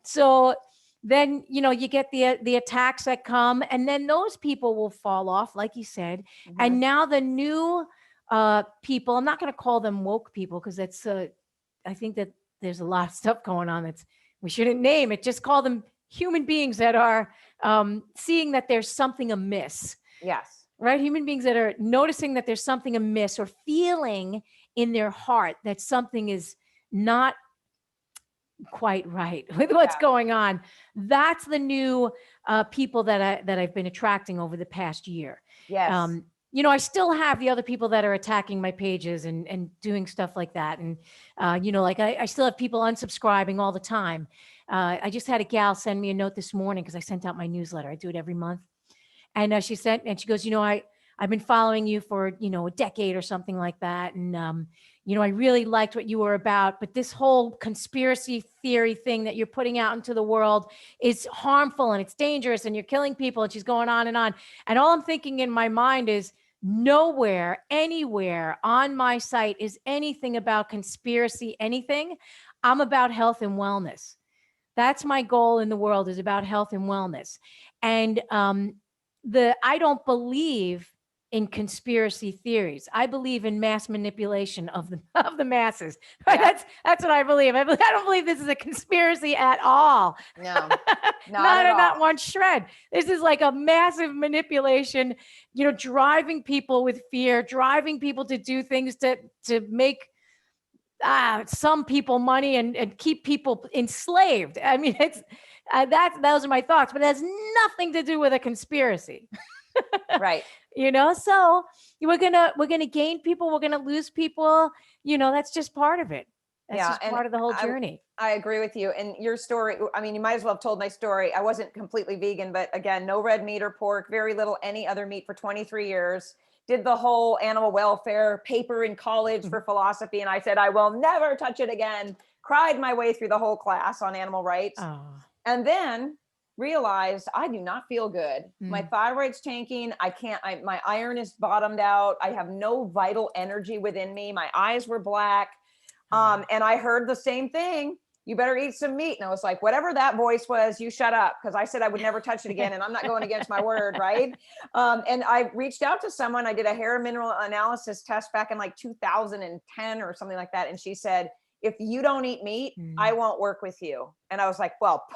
So then you get the attacks that come, and then those people will fall off, like you said. And now the new people, I'm not going to call them woke people, because that's I think that there's a lot of stuff going on that's we shouldn't name it. Just call them human beings that are seeing that there's something amiss. Yes. Right? Human beings that are noticing that there's something amiss, or feeling in their heart that something is not quite right with what's going on. That's the new people that I've been attracting over the past year. Yes. I still have the other people that are attacking my pages and doing stuff like that. And, like I still have people unsubscribing all the time. I just had a gal send me a note this morning, because I sent out my newsletter. I do it every month. And she goes, I've been following you for, a decade or something like that. And, I really liked what you were about, but this whole conspiracy theory thing that you're putting out into the world is harmful and it's dangerous and you're killing people. And she's going on and on. And all I'm thinking in my mind is, nowhere, anywhere on my site is anything about conspiracy, anything. I'm about health and wellness. That's my goal in the world, is about health and wellness. And I don't believe in conspiracy theories. I believe in mass manipulation of the masses. Right? Yeah. That's what I believe. I don't believe this is a conspiracy at all. No, not one shred. This is like a massive manipulation, driving people with fear, driving people to do things to make some people money and keep people enslaved. I mean, it's those are my thoughts, but it has nothing to do with a conspiracy. Right. So we're gonna gain people, we're gonna lose people. That's just part of it. That's just part of the whole journey. I agree with you. And your story, I mean, you might as well have told my story. I wasn't completely vegan, but again, no red meat or pork, very little any other meat for 23 years. Did the whole animal welfare paper in college for philosophy. And I said, I will never touch it again. Cried my way through the whole class on animal rights. Oh. And then realized I do not feel good. My thyroid's tanking. My iron is bottomed out. I have no vital energy within me. My eyes were black. And I heard the same thing. You better eat some meat. And I was like, whatever that voice was, you shut up. Because I said I would never touch it again. And I'm not going against my word. Right. And I reached out to someone. I did a hair mineral analysis test back in like 2010 or something like that. And she said, if you don't eat meat, I won't work with you. And I was like, well,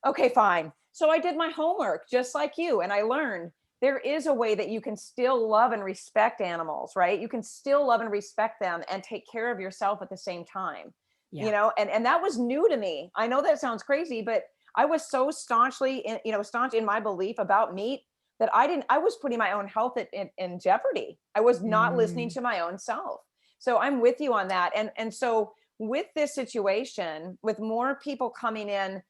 okay, fine. So I did my homework just like you. And I learned there is a way that you can still love and respect animals, right? You can still love and respect them and take care of yourself at the same time. Yeah. And that was new to me. I know that sounds crazy, but I was so staunch in my belief about meat that I was putting my own health in jeopardy. I was not listening to my own self. So I'm with you on that. And so with this situation, with more people coming in,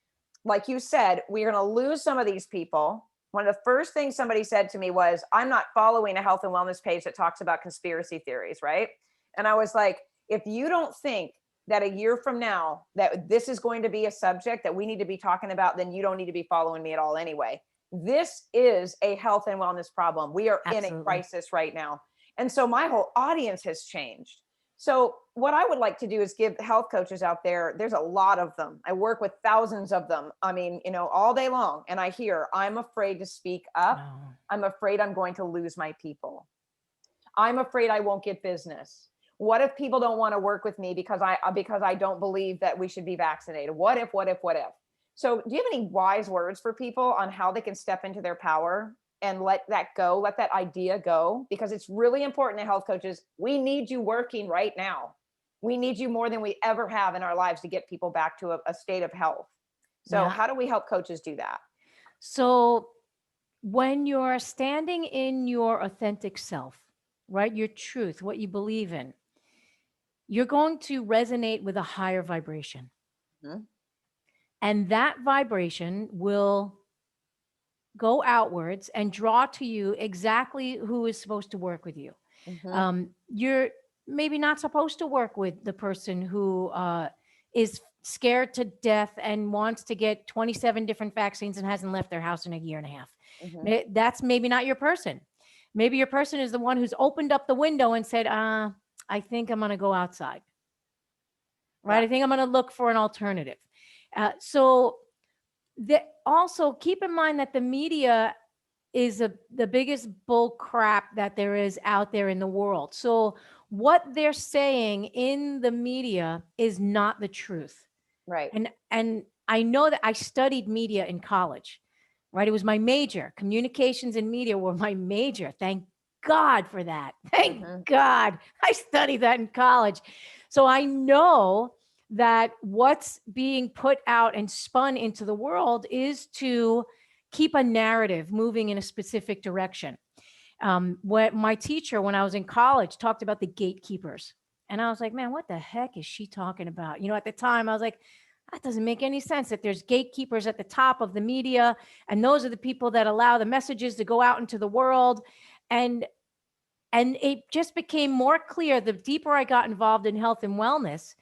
like you said, we're going to lose some of these people. One of the first things somebody said to me was, I'm not following a health and wellness page that talks about conspiracy theories, right? And I was like, if you don't think that a year from now that this is going to be a subject that we need to be talking about, then you don't need to be following me at all anyway. This is a health and wellness problem. We are in a crisis right now. And so my whole audience has changed. So what I would like to do is give health coaches out there, there's a lot of them. I work with thousands of them. I mean, all day long. And I hear, I'm afraid to speak up. Oh, I'm afraid I'm going to lose my people. I'm afraid I won't get business. What if people don't want to work with me because I don't believe that we should be vaccinated? What if, what if, what if? So do you have any wise words for people on how they can step into their power and let that go, let that idea go? Because it's really important to health coaches. We need you working right now. We need you more than we ever have in our lives to get people back to a state of health. So yeah. how do we help coaches do that? So when you're standing in your authentic self, right, your truth, what you believe in, you're going to resonate with a higher vibration. Mhm. And that vibration will go outwards and draw to you exactly who is supposed to work with you. Mhm. You're maybe not supposed to work with the person who is scared to death and wants to get 27 different vaccines and hasn't left their house in a year and a half. Mhm. That's maybe not your person. Maybe your person is the one who's opened up the window and said, I think I'm going to go outside, right? Yeah. I think I'm going to look for an alternative. So also keep in mind that the media is the biggest bull crap that there is out there in the world. So what they're saying in the media is not the truth. Right. And I know that I studied media in college, right? It was my major. Communications and media were my major. Thank God for that. Thank Mhm. God I studied that in college. So I know that what's being put out and spun into the world is to keep a narrative moving in a specific direction. What my teacher, when I was in college, talked about the gatekeepers. And I was like, man, what the heck is she talking about? At the time I was like, that doesn't make any sense that there's gatekeepers at the top of the media. And those are the people that allow the messages to go out into the world. And it just became more clear the deeper I got involved in health and wellness,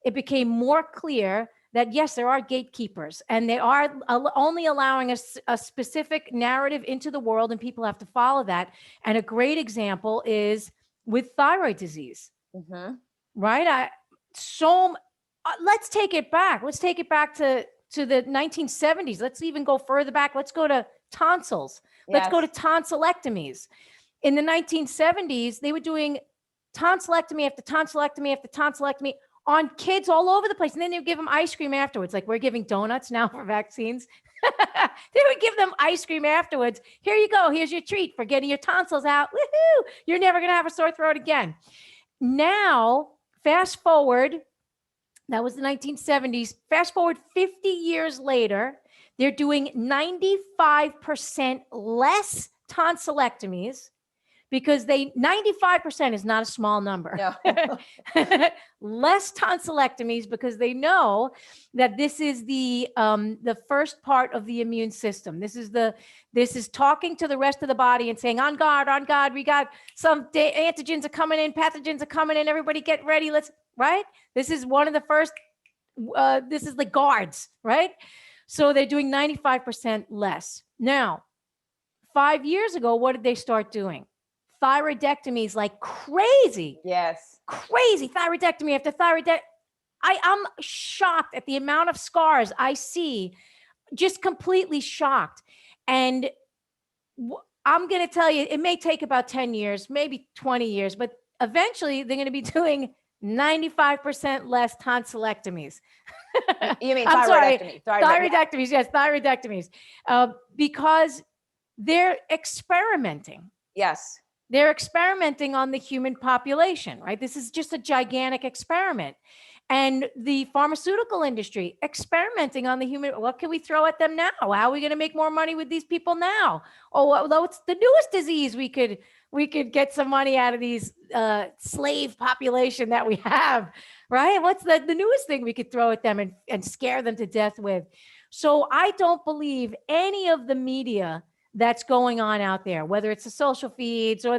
it became more clear that yes, there are gatekeepers and they are only allowing a specific narrative into the world and people have to follow that. And a great example is with thyroid disease, Mhm. right? Let's take it back. Let's take it back to the 1970s. Let's even go further back. Let's go to tonsils. Let's go to Yes. tonsillectomies. In the 1970s, they were doing tonsillectomy after tonsillectomy after tonsillectomy on kids all over the place. And then they would give them ice cream afterwards. Like we're giving donuts now for vaccines. They would give them ice cream afterwards. Here you go. Here's your treat for getting your tonsils out. Woohoo! You're never going to have a sore throat again. Now, fast forward, that was the 1970s. Fast forward 50 years later, they're doing 95% less tonsillectomies because 95% is not a small number. No. Less tonsillectomies because they know that this is the first part of the immune system. This is talking to the rest of the body and saying, on guard, we got some antigens are coming in, pathogens are coming in, everybody get ready, right? This is one of the first, this is the guards, right? So they're doing 95% less. Now, 5 years ago, what did they start doing? Thyroidectomies like crazy. Yes. Crazy thyroidectomy after thyroidectomy. I'm shocked at the amount of scars I see, just completely shocked. And I'm going to tell you, it may take about 10 years, maybe 20 years, but eventually they're going to be doing 95% less tonsillectomies. You mean I'm sorry, thyroidectomy? thyroidectomies. Yes, thyroidectomies. Because they're experimenting. Yes. They're experimenting on the human population, right? This is just a gigantic experiment. And the pharmaceutical industry experimenting on the human. What can we throw at them now? How are we going to make more money with these people now? Oh, well, it's the newest disease. We could get some money out of these slave population that we have, right? What's the newest thing we could throw at them and scare them to death with? So I don't believe any of the media that's going on out there, whether it's the social feeds or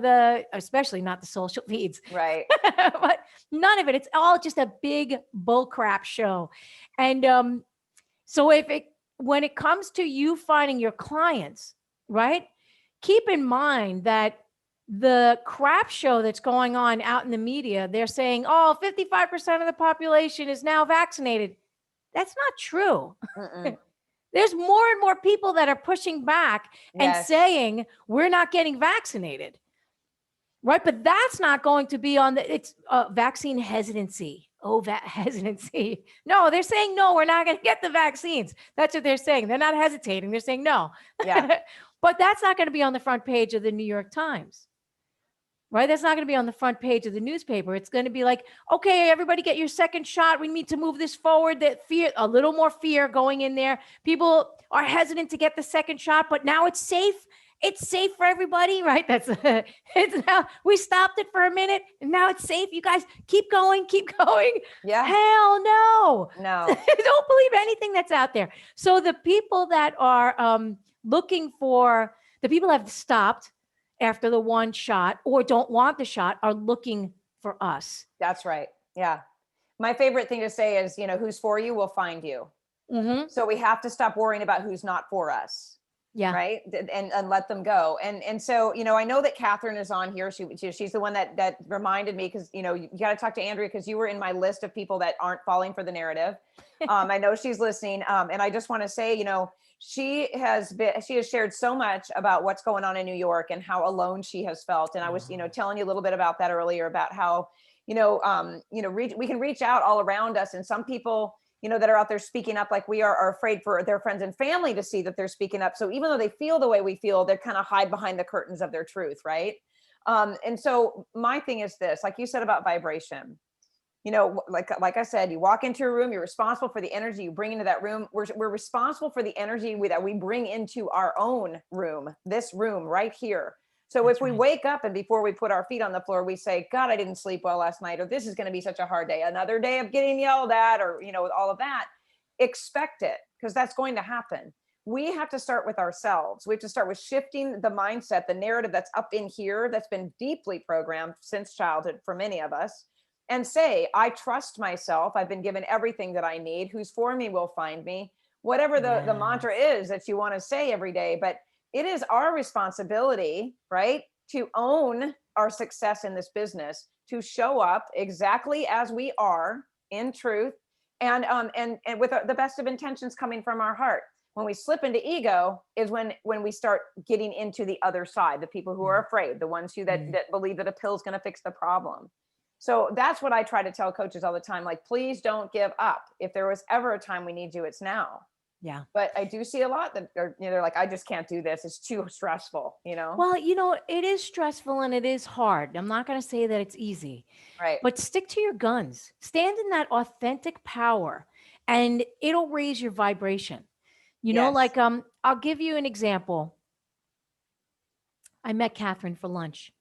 especially not the social feeds, Right. but none of it. It's all just a big bullcrap show. And so when it comes to you finding your clients, right, keep in mind that the crap show that's going on out in the media, they're saying, oh, 55% of the population is now vaccinated. That's not true. There's more and more people that are pushing back and saying we're not getting vaccinated. Right. But that's not going to be on it's vaccine hesitancy. Oh, hesitancy. No, they're saying, no, we're not going to get the vaccines. That's what they're saying. They're not hesitating. They're saying no. Yeah. But that's not going to be on the front page of the New York Times. Right? That's not going to be on the front page of the newspaper. It's going to be like, okay, everybody get your second shot. We need to move this forward. That fear, a little more fear going in there. People are hesitant to get the second shot, but now it's safe. It's safe for everybody, right? That's it's now we stopped it for a minute and now it's safe. You guys keep going, keep going. Yeah. Hell no. No. Don't believe anything that's out there. So the people that are looking for the people that have stopped after the one shot or don't want the shot are looking for us. That's right. Yeah. My favorite thing to say is, who's for you will find you. So we have to stop worrying about who's not for us. Yeah. Right. And let them go. And so, I know that Catherine is on here. She's the one that reminded me because, you got to talk to Andrea because you were in my list of people that aren't falling for the narrative. I know she's listening. And I just want to say, she has shared so much about what's going on in New York and how alone she has felt. And I was, telling you a little bit about that earlier about how, we can reach out all around us, and some people, that are out there speaking up like we are afraid for their friends and family to see that they're speaking up. So even though they feel the way we feel, they kind of hide behind the curtains of their truth. Right. And so my thing is this, like you said about vibration, like I said, you walk into a room, you're responsible for the energy you bring into that room. We're responsible for the energy that we bring into our own room, this room right here. So That's if we wake up and before we put our feet on the floor, we say, God, I didn't sleep well last night, or this is going to be such a hard day, another day of getting yelled at, or, with all of that, expect it, because that's going to happen. We have to start with ourselves. We have to start with shifting the mindset, the narrative that's up in here, that's been deeply programmed since childhood for many of us, and say, I trust myself. I've been given everything that I need. Who's for me will find me. Whatever the mantra is that you want to say every day, but it is our responsibility, right, to own our success in this business, to show up exactly as we are in truth, and with the best of intentions coming from our heart. When we slip into ego is when we start getting into the other side, the people who are afraid, the ones that believe that a pill is going to fix the problem. So that's what I try to tell coaches all the time. Like, please don't give up. If there was ever a time we need you, it's now. Yeah. But I do see a lot that are, they're like, I just can't do this. It's too stressful, Well, it is stressful and it is hard. I'm not going to say that it's easy. Right. But stick to your guns. Stand in that authentic power and it'll raise your vibration. Like I'll give you an example. I met Catherine for lunch.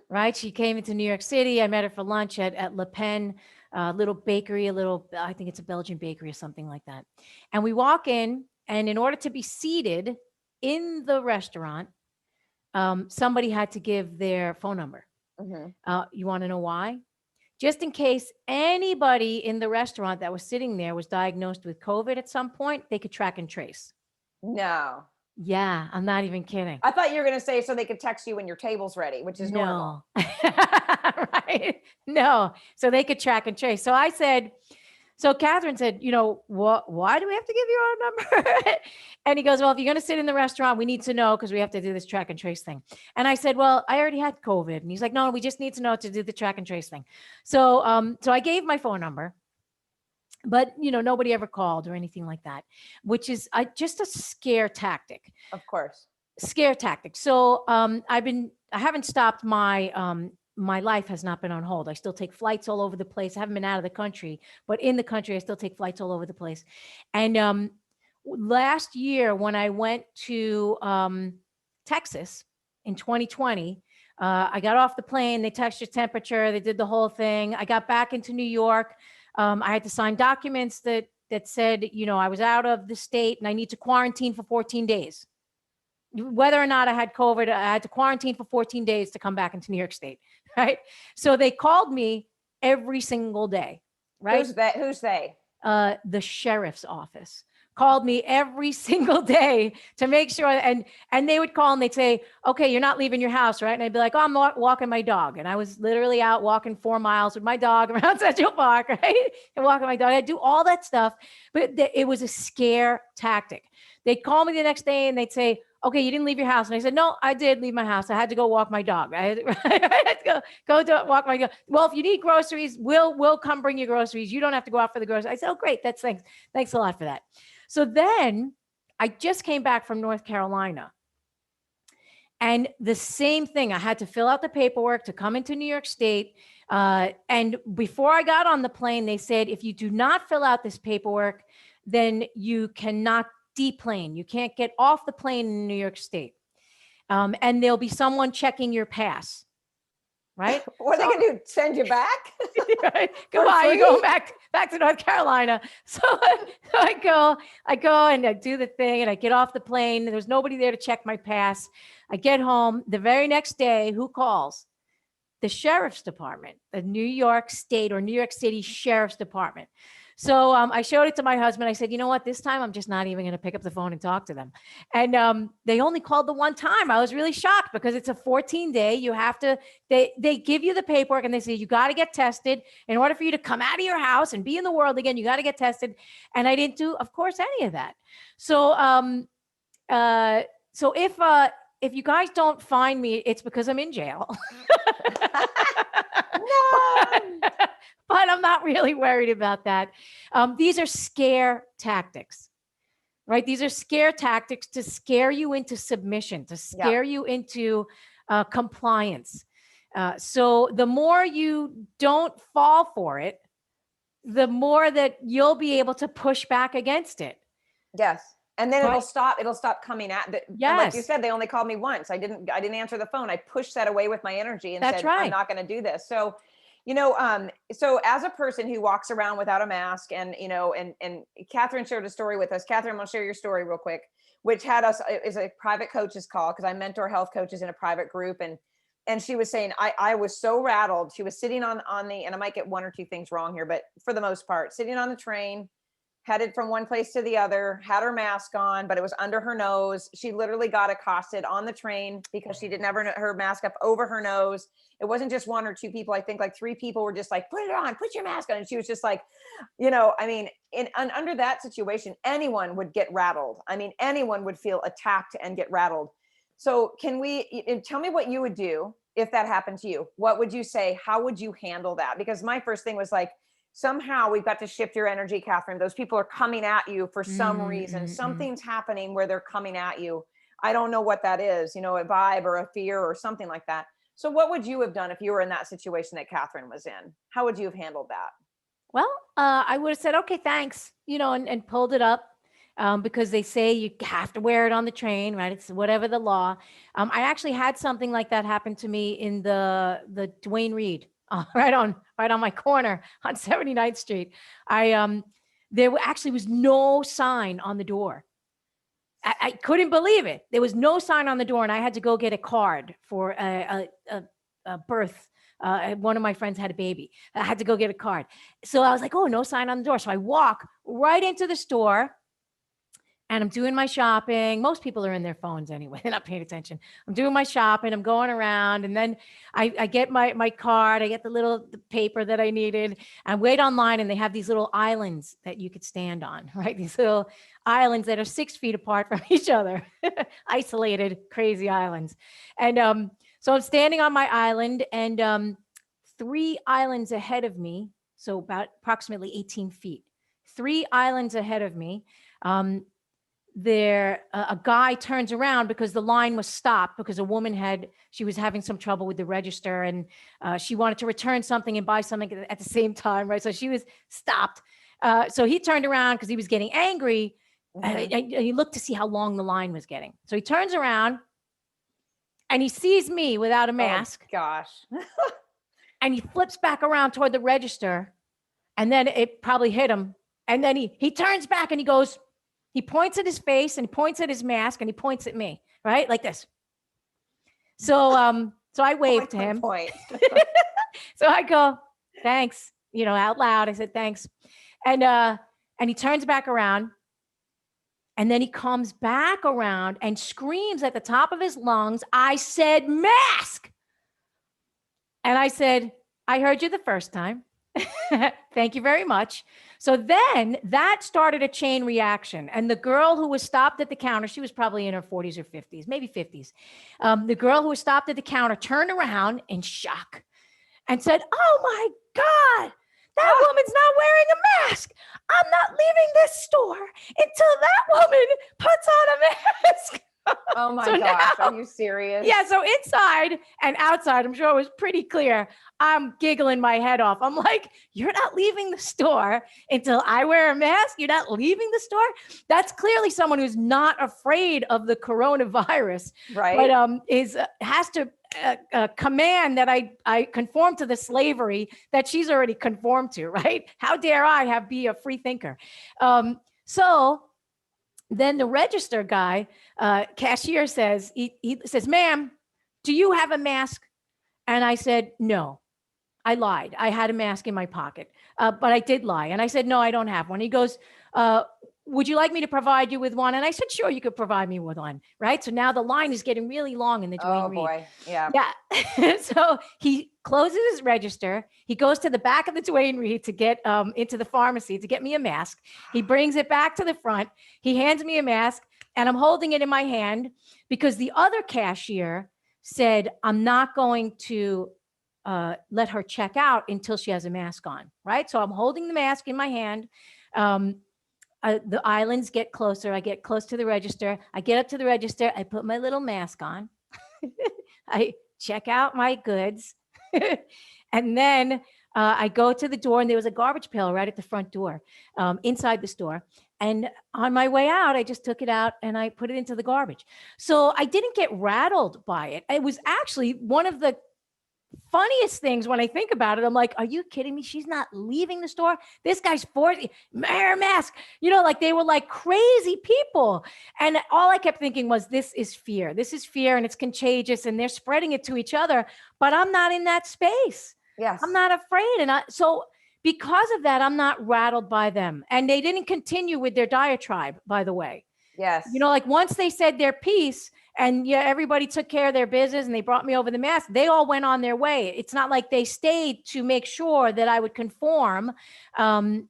Right. She came into New York City. I met her for lunch at Le Pen, little bakery, I think it's a Belgian bakery or something like that. And we walk in, and in order to be seated in the restaurant, somebody had to give their phone number. You want to know why? Just in case anybody in the restaurant that was sitting there was diagnosed with COVID at some point, they could track and trace. No. Yeah, I'm not even kidding. I thought you were going to say so they could text you when your table's ready, which is normal. Right? No. So they could track and trace. So I said, so Catherine said, why do we have to give you our number? And he goes, well, if you're going to sit in the restaurant, we need to know because we have to do this track and trace thing. And I said, well, I already had COVID. And he's like, no, we just need to know to do the track and trace thing. So, so I gave my phone number. But, nobody ever called or anything like that, which is just a scare tactic. Of course. Scare tactic. So I haven't stopped my life has not been on hold. I still take flights all over the place. I haven't been out of the country, but in the country, I still take flights all over the place. And last year when I went to Texas in 2020, I got off the plane, they tested your temperature, they did the whole thing. I got back into New York. I had to sign documents that said, I was out of the state and I need to quarantine for 14 days. Whether or not I had COVID, I had to quarantine for 14 days to come back into New York State, right? So they called me every single day, right? Who's they? The sheriff's office called me every single day to make sure. And they would call and they'd say, okay, you're not leaving your house, right? And I'd be like, oh, I'm walking my dog. And I was literally out walking 4 miles with my dog around Central Park, right? And walking my dog. I'd do all that stuff, but it was a scare tactic. They'd call me the next day and they'd say, okay, you didn't leave your house. And I said, no, I did leave my house. I had to go walk my dog. I had to go to walk my dog. Well, if you need groceries, we'll come bring you groceries. You don't have to go out for the groceries. I said, oh, great. Thanks a lot for that. So then I just came back from North Carolina. And the same thing, I had to fill out the paperwork to come into New York State. And before I got on the plane, they said, if you do not fill out this paperwork, then you cannot deplane. You can't get off the plane in New York State. And there'll be someone checking your pass, right? What are they going to do? Send you back? Right? Goodbye. You're going back to North Carolina. So I go and I do the thing and I get off the plane. There's nobody there to check my pass. I get home the very next day. Who calls? The sheriff's department, the New York State or New York City Sheriff's Department. So I showed it to my husband. I said, you know what, this time I'm just not even going to pick up the phone and talk to them. And they only called the one time. I was really shocked because it's a 14-day. You have to, they give you the paperwork and they say, you got to get tested in order for you to come out of your house and be in the world again. You got to get tested. And I didn't do, of course, any of that. So, so if you guys don't find me, it's because I'm in jail. No. But I'm not really worried about that. These are scare tactics, right? These are scare tactics to scare you into submission, to scare you into compliance. So the more you don't fall for it, the more that you'll be able to push back against it. Yes. And then it'll stop coming at the, yes. Like you said, they only called me once. I didn't answer the phone. I pushed that away with my energy and said, I'm not going to do this. So, you know, so as a person who walks around without a mask and, you know, and Catherine shared a story with us. Catherine, I'm going to share your story real quick, which had us is a private coaches call. Cause I mentor health coaches in a private group. And she was saying, I was so rattled. She was sitting on the, and I might get one or two things wrong here, but for the most part, sitting on the train, headed from one place to the other, had her mask on, but it was under her nose. She literally got accosted on the train because she didn't have her mask up over her nose. It wasn't just one or two people. I think like 3 people were just like, put it on, put your mask on. And she was just like, you know, I mean, under that situation, anyone would get rattled. I mean, anyone would feel attacked and get rattled. So tell me what you would do if that happened to you. What would you say? How would you handle that? Because my first thing was like, somehow we've got to shift your energy, Catherine. Those people are coming at you for some reason. Something's happening where they're coming at you. I don't know what that is, you know, a vibe or a fear or something like that. So what would you have done if you were in that situation that Catherine was in? How would you have handled that? Well, I would have said, okay, thanks, you know, and pulled it up because they say you have to wear it on the train, right? It's whatever the law. I actually had something like that happen to me in the Duane Reade. Right on my corner on 79th Street. There actually was no sign on the door. I couldn't believe it. There was no sign on the door, and I had to go get a card for a birth. One of my friends had a baby. I had to go get a card. So I was like, oh, no sign on the door. So I walk right into the store. And I'm doing my shopping. Most people are in their phones anyway. They're not paying attention. I'm doing my shopping. I'm going around. And then I get my card. I get the paper that I needed. I wait online and they have these little islands that you could stand on, right? These little islands that are 6 feet apart from each other. Isolated, crazy islands. And so I'm standing on my island and 3 islands ahead of me. So about approximately 18 feet. 3 islands ahead of me. A guy turns around because the line was stopped because a woman she was having some trouble with the register and she wanted to return something and buy something at the same time, right? So she was stopped. So he turned around because he was getting angry and he looked to see how long the line was getting. So he turns around and he sees me without a mask. Oh, gosh. And he flips back around toward the register and then it probably hit him. And then he turns back and he points at his face and he points at his mask and he points at me, right? Like this. So, so I waved to him. So I go, thanks, you know, out loud. I said, thanks. And he turns back around And then he comes back around and screams at the top of his lungs, I said, mask. And I said, I heard you the first time. Thank you very much. So then that started a chain reaction. And the girl who was stopped at the counter, she was probably in her 40s or 50s, maybe 50s. The girl who was stopped at the counter turned around in shock and said, oh my God, that woman's not wearing a mask. I'm not leaving this store until that woman puts on a mask. Oh my So gosh, now- are you serious? Yeah, so inside and outside, I'm sure it was pretty clear. I'm giggling my head off. I'm like, you're not leaving the store until I wear a mask? You're not leaving the store? That's clearly someone who's not afraid of the coronavirus, Right. but has to command that I conform to the slavery that she's already conformed to, right? How dare I be a free thinker? So then the register guy, cashier says, he says, ma'am, do you have a mask? And I said, no, I lied. I had a mask in my pocket, but I did lie. And I said, no, I don't have one. He goes, would you like me to provide you with one? And I said, sure, you could provide me with one. Right. So now the line is getting really long in the Duane Reade. Boy. Yeah. Yeah. So he closes his register. He goes to the back of the Duane Reade to get into the pharmacy to get me a mask. He brings it back to the front. He hands me a mask and I'm holding it in my hand because the other cashier said, I'm not going to let her check out until she has a mask on. Right. So I'm holding the mask in my hand. The islands get closer. I get close to the register. I get up to the register. I put my little mask on. I check out my goods. And then I go to the door and there was a garbage pail right at the front door inside the store. And on my way out, I just took it out and I put it into the garbage. So I didn't get rattled by it. It was actually one of the funniest things when I think about it. I'm like, are you kidding me? She's not leaving the store. This guy's 40, wear a mask. Like they were like crazy people. And all I kept thinking was, this is fear. This is fear and it's contagious and they're spreading it to each other, but I'm not in that space. Yes. I'm not afraid. So because of that, I'm not rattled by them. And they didn't continue with their diatribe, by the way. Yes. Like once they said their piece and everybody took care of their business and they brought me over the mask, they all went on their way. It's not like they stayed to make sure that I would conform. And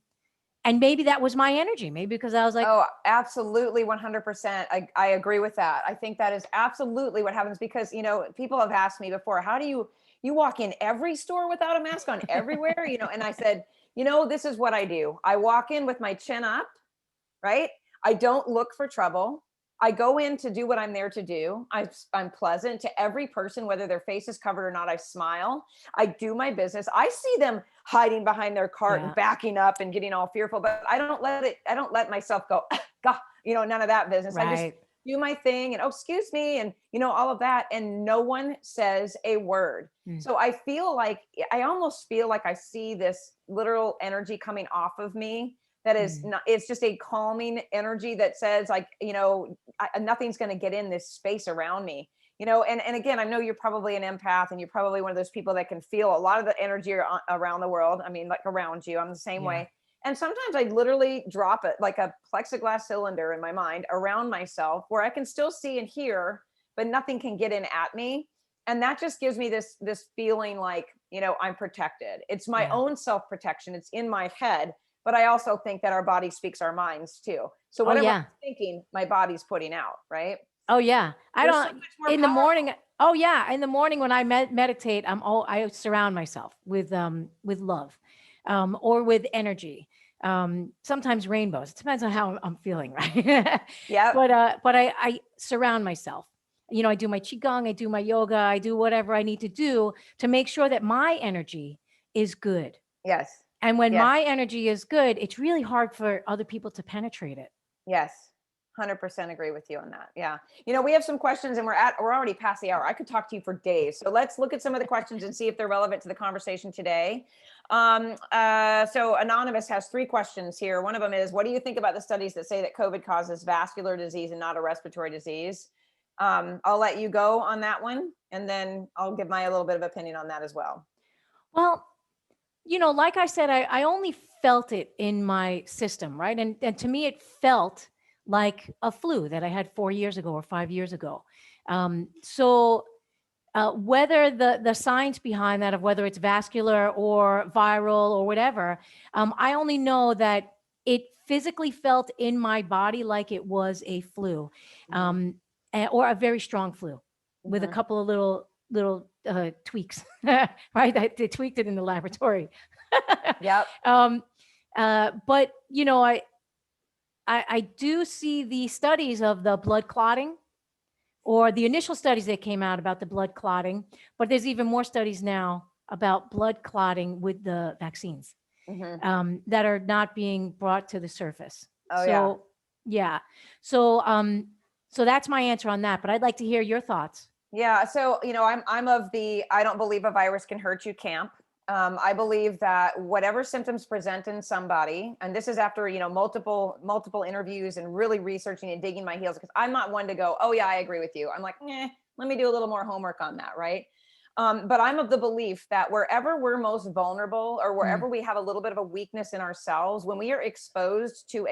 maybe that was my energy, maybe because I was like, oh, absolutely. 100%. I agree with that. I think that is absolutely what happens because, people have asked me before, how do you walk in every store without a mask on everywhere? And I said, this is what I do. I walk in with my chin up, right? I don't look for trouble. I go in to do what I'm there to do. I'm pleasant to every person, whether their face is covered or not. I smile. I do my business. I see them hiding behind their cart and backing up and getting all fearful, but I don't let myself go, God, none of that business. right. I just do my thing and, oh, excuse me. And, all of that. And no one says a word. So I almost feel like I see this literal energy coming off of me. That is not, it's just a calming energy that says like, nothing's going to get in this space around me, and again, I know you're probably an empath and you're probably one of those people that can feel a lot of the energy around the world. I mean, like around you, I'm the same way. And sometimes I literally drop it like a plexiglass cylinder in my mind around myself where I can still see and hear, but nothing can get in at me. And that just gives me this feeling like, I'm protected. It's my own self-protection. It's in my head. But I also think that our body speaks our minds too. So whatever I'm thinking, my body's putting out, right? Oh yeah. I don't in the morning. Oh yeah. In the morning when I meditate, I surround myself with love, or with energy. Sometimes rainbows. It depends on how I'm feeling, right? Yeah. But I surround myself. I do my qigong, I do my yoga, I do whatever I need to do to make sure that my energy is good. Yes. And when my energy is good, it's really hard for other people to penetrate it. Yes. 100% agree with you on that. Yeah. We have some questions and we're already past the hour. I could talk to you for days. So let's look at some of the questions and see if they're relevant to the conversation today. So Anonymous has 3 questions here. One of them is, what do you think about the studies that say that COVID causes vascular disease and not a respiratory disease? I'll let you go on that one. And then I'll give my a little bit of opinion on that as well. Well, like I said, I only felt it in my system, right? And to me, it felt like a flu that I had 4 years ago or 5 years ago. So whether the science behind that of whether it's vascular or viral or whatever, I only know that it physically felt in my body like it was a flu, Mhm. or a very strong flu with a Mhm. couple of little tweaks, right? They tweaked it in the laboratory. Yep. But you know, I do see the studies of the blood clotting, or the initial studies that came out about the blood clotting, but there's even more studies now about blood clotting with the vaccines, Mhm. that are not being brought to the surface. Oh yeah. So, yeah. So that's my answer on that, but I'd like to hear your thoughts. Yeah, so I'm of the I don't believe a virus can hurt you camp. I believe that whatever symptoms present in somebody, and this is after multiple interviews and really researching and digging my heels, because I'm not one to go, oh yeah, I agree with you. I'm like, let me do a little more homework on that, right? But I'm of the belief that wherever we're most vulnerable, or Mm, wherever we have a little bit of a weakness in ourselves, when we are exposed to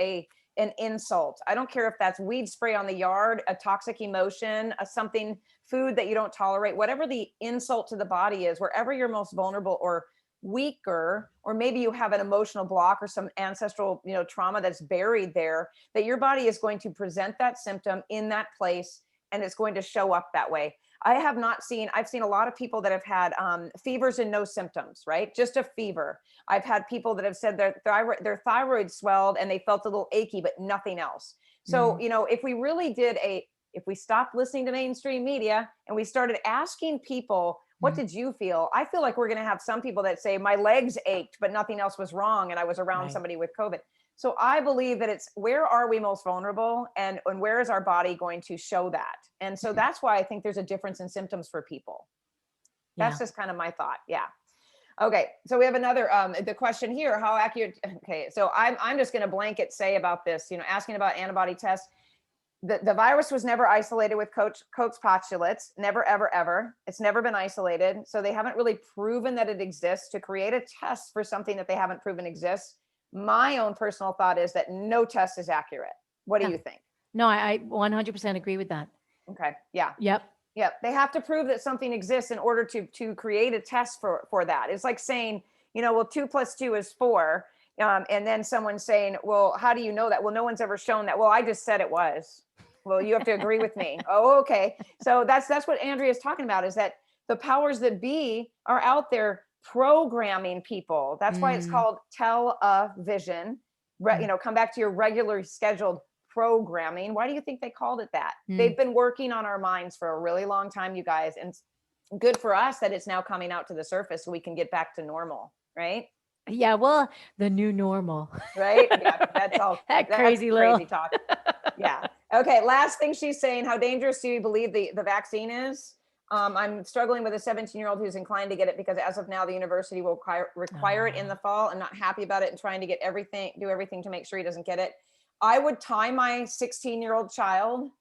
an insult, I don't care if that's weed spray on the yard, a toxic emotion, a something, food that you don't tolerate, whatever the insult to the body is, wherever you're most vulnerable or weaker, or maybe you have an emotional block or some ancestral trauma that's buried there, that your body is going to present that symptom in that place, and it's going to show up that way. I've seen a lot of people that have had fevers and no symptoms, right? Just a fever. I've had people that have said their thyroid swelled and they felt a little achy, but nothing else. So, mm, if we stopped listening to mainstream media and we started asking people, what mm. did you feel? I feel like we're going to have some people that say, my legs ached, but nothing else was wrong, and I was around Right. somebody with COVID. So I believe that it's, where are we most vulnerable, and where is our body going to show that? And so Mm. that's why I think there's a difference in symptoms for people. That's Yeah. just kind of my thought. Yeah. Okay. So we have another, the question here, how accurate. Okay. So I'm just going to blanket say about this, asking about antibody tests. The virus was never isolated with Koch's postulates, never, ever, ever. It's never been isolated. So they haven't really proven that it exists. To create a test for something that they haven't proven exists, my own personal thought is that no test is accurate. What do Yeah. you think? No, I 100% agree with that. Okay. Yeah. Yep. Yep. They have to prove that something exists in order to create a test for that. It's like saying, well, 2 + 2 is 4. And then someone saying, well, how do you know that? Well, no one's ever shown that. Well, I just said it was. Well, you have to agree with me. Oh, okay. So that's what Andrea is talking about, is that the powers that be are out there programming people. That's why it's Mm, called television. mm, Come back to your regularly scheduled programming. Why do you think they called it that? mm. They've been working on our minds for a really long time, you guys. And it's good for us that it's now coming out to the surface so we can get back to normal, right? Yeah, well, the new normal. Right? Yeah, that's Crazy little. crazy talk. Yeah. Okay. Last thing she's saying, how dangerous do you believe the vaccine is? I'm struggling with a 17-year-old who's inclined to get it because as of now, the university will require it in the Oh. fall. I'm not happy about it and trying to do everything to make sure he doesn't get it. I would tie my 16-year-old child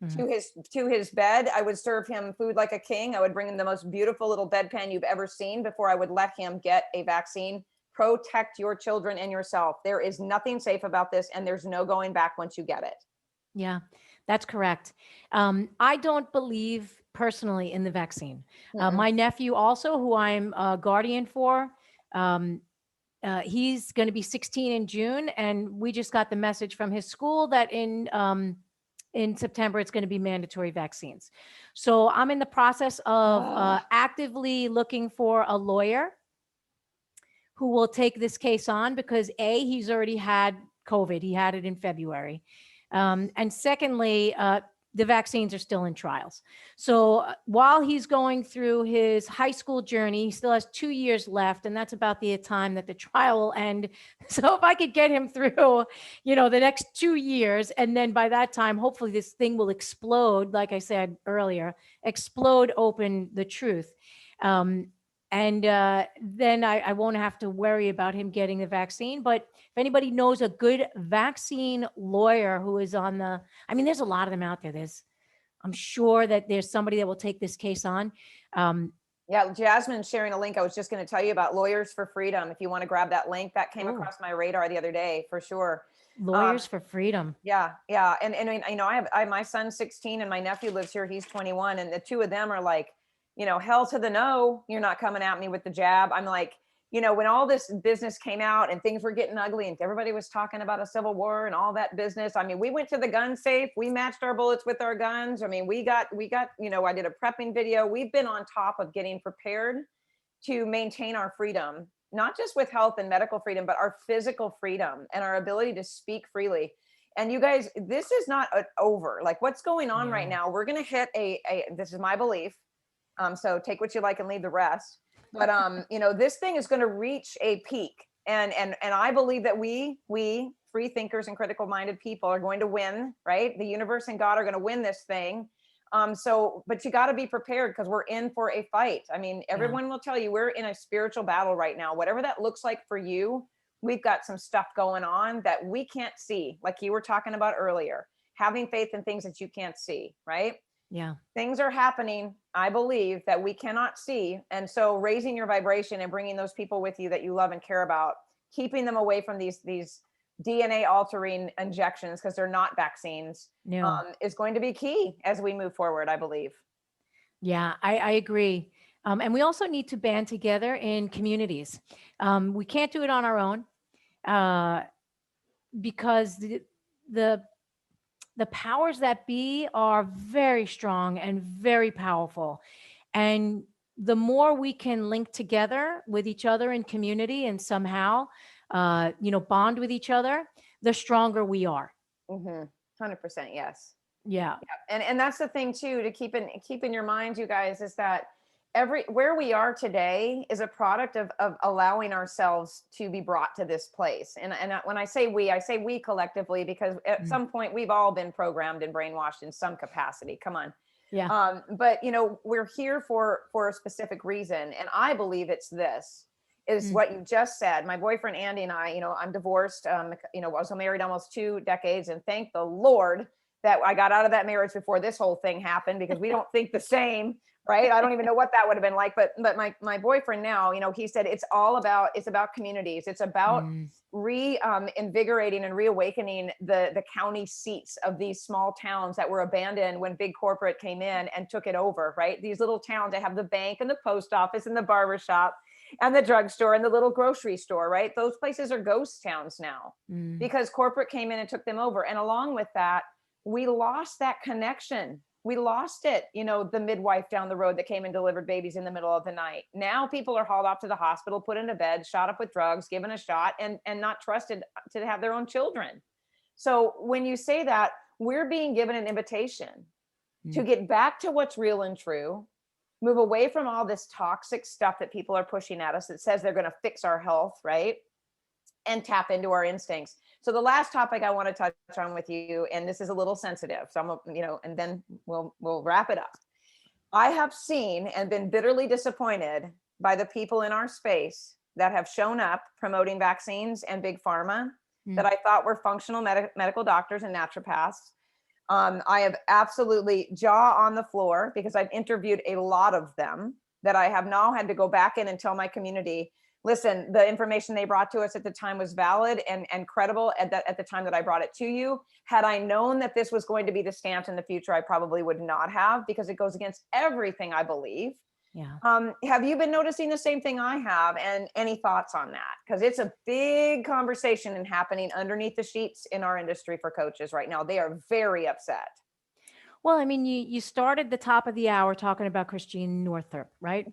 Mm, to his bed. I would serve him food like a king. I would bring him the most beautiful little bedpan you've ever seen before I would let him get a vaccine. Protect your children and yourself. There is nothing safe about this, and there's no going back once you get it. yeah, that's correct. I don't believe personally in the vaccine. Mm-mm. My nephew, also, who I'm a guardian for, um, he's going to be 16 in June, and we just got the message from his school that in September it's going to be mandatory vaccines. So I'm in the process of Ugh. actively looking for a lawyer who will take this case on, because he's already had COVID. He had it in February. And secondly, the vaccines are still in trials. So while he's going through his high school journey, he still has 2 years left, and that's about the time that the trial will end. So if I could get him through, the next 2 years, and then by that time, hopefully this thing will explode, like I said earlier, explode open the truth. Um, and then I won't have to worry about him getting the vaccine. But if anybody knows a good vaccine lawyer who is I mean, there's a lot of them out there. I'm sure that there's somebody that will take this case on. Um, Yeah, Jasmine's sharing a link. I was just going to tell you about Lawyers for Freedom. If you want to grab that link, that came oh, across my radar the other day for sure. Lawyers for freedom. Yeah. Yeah. And I mean, you know, I have my son's 16 and my nephew lives here. He's 21. And the two of them are like, you know, hell to the no, you're not coming at me with the jab. I'm like, you know, when all this business came out and things were getting ugly and everybody was talking about a civil war and all that business. I mean, we went to the gun safe. We matched our bullets with our guns. I mean, we got, you know, I did a prepping video. We've been on top of getting prepared to maintain our freedom, not just with health and medical freedom, but our physical freedom and our ability to speak freely. And you guys, this is not over. Like what's going on right No. now, we're going to hit this is my belief. So take what you like and leave the rest. But you know, this thing is going to reach a peak. And I believe that we free thinkers and critical minded people are going to win, right? The universe and God are going to win this thing. So, but you got to be prepared because we're in for a fight. I mean, everyone will tell you we're in a spiritual battle right now. Whatever that looks like for you, we've got some stuff going on that we can't see, like you were talking about earlier, having faith in things that you can't see, right? Yeah. Things are happening, I believe, that we cannot see. And so raising your vibration and bringing those people with you that you love and care about, keeping them away from these DNA altering injections, because they're not vaccines, No. is going to be key as we move forward, I believe. Yeah, I agree. And we also need to band together in communities. We can't do it on our own because the the powers that be are very strong and very powerful. And the more we can link together with each other in community and somehow, you know, bond with each other, the stronger we are. 100% yes. Yeah. And that's the thing too, to keep in your minds, you guys, is that where we are today is a product of allowing ourselves to be brought to this place. And when I say we collectively, because at some point we've all been programmed and brainwashed in some capacity. Come on. Yeah. But you know, we're here for a specific reason. And I believe it's this is what you just said. My boyfriend, Andy, and I, you know, I'm divorced, you know, I was married almost 2 decades, and thank the Lord that I got out of that marriage before this whole thing happened, because we don't think the same, right? I don't even know what that would have been like. But my boyfriend now, you know, he said it's about communities. It's about reinvigorating and reawakening the county seats of these small towns that were abandoned when big corporate came in and took it over, right? These little towns that have the bank and the post office and the barber shop and the drugstore and the little grocery store, right? Those places are ghost towns now because corporate came in and took them over. And along with that, we lost that connection. We lost it. You know, the midwife down the road that came and delivered babies in the middle of the night. Now people are hauled off to the hospital, put into bed, shot up with drugs, given a shot, and not trusted to have their own children. So when you say that, we're being given an invitation to get back to what's real and true, move away from all this toxic stuff that people are pushing at us that says they're going to fix our health, right? And tap into our instincts. So the last topic I want to touch on with you, and this is a little sensitive, so I'm, you know, and then we'll wrap it up. I have seen and been bitterly disappointed by the people in our space that have shown up promoting vaccines and big pharma that I thought were functional medical doctors and naturopaths. I have absolutely jaw on the floor because I've interviewed a lot of them that I have now had to go back in and tell my community, listen, the information they brought to us at the time was valid and credible at the time that I brought it to you. Had I known that this was going to be the stance in the future, I probably would not have, because it goes against everything I believe. Yeah. Have you been noticing the same thing I have? And any thoughts on that? Because it's a big conversation and happening underneath the sheets in our industry for coaches right now. They are very upset. Well, I mean, you started the top of the hour talking about Christine Northrup, right?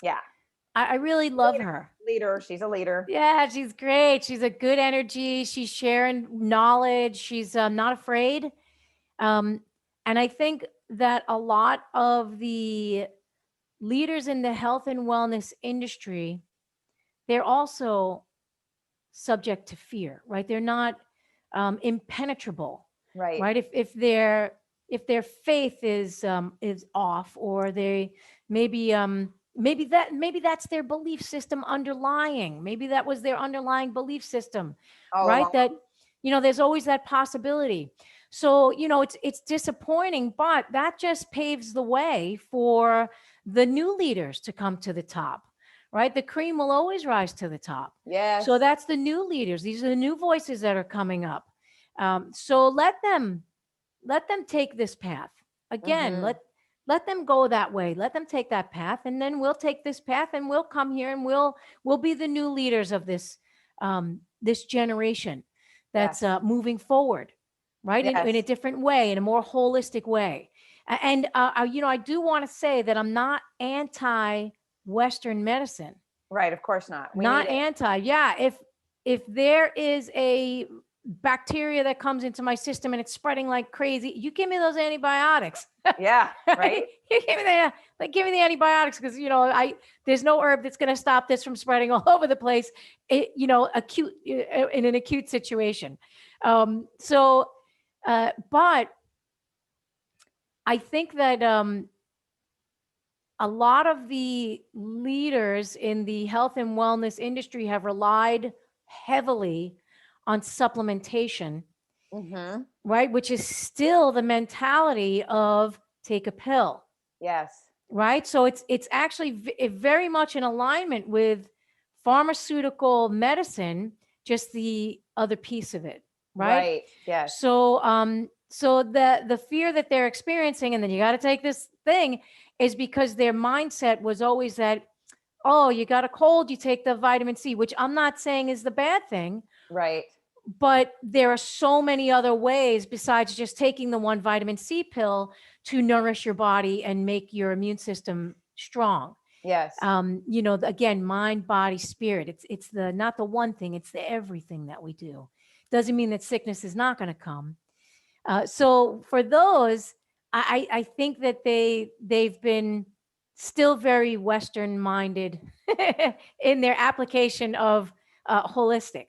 Yeah. I really love her. Leader. She's a leader. Yeah, she's great. She's a good energy. She's sharing knowledge. She's not afraid. And I think that a lot of the leaders in the health and wellness industry, they're also subject to fear, right? They're not impenetrable, Right. right? If their faith is off, or they maybe maybe that's their belief system underlying. Maybe that was their underlying belief system, right? That, you know, there's always that possibility. So, you know, it's disappointing, but that just paves the way for the new leaders to come to the top, right? The cream will always rise to the top. Yes. So that's the new leaders. These are the new voices that are coming up. So let them take this path. Again, let them go that way. Let them take that path, and then we'll take this path, and we'll come here, and we'll be the new leaders of this generation that's moving forward, right? In a different way, in a more holistic way. And I do want to say that I'm not anti-Western medicine. Right, of course not. Not anti. Yeah, if there is a bacteria that comes into my system and it's spreading like crazy, you give me those antibiotics. Yeah, right. You give me the antibiotics, because there's no herb that's going to stop this from spreading all over the place. Acute in an acute situation. But I think that a lot of the leaders in the health and wellness industry have relied heavily on supplementation, right? Which is still the mentality of take a pill. Yes. Right. So it's actually very much in alignment with pharmaceutical medicine, just the other piece of it. Right. Yes. So the fear that they're experiencing, and then you got to take this thing, is because their mindset was always that, oh, you got a cold, you take the vitamin C, which I'm not saying is the bad thing. Right. But there are so many other ways besides just taking the one vitamin C pill to nourish your body and make your immune system strong. Yes. Again, mind, body, spirit. It's the not the one thing, it's the everything that we do. Doesn't mean that sickness is not going to come. So for those, I think that they've been still very Western minded in their application of holistic.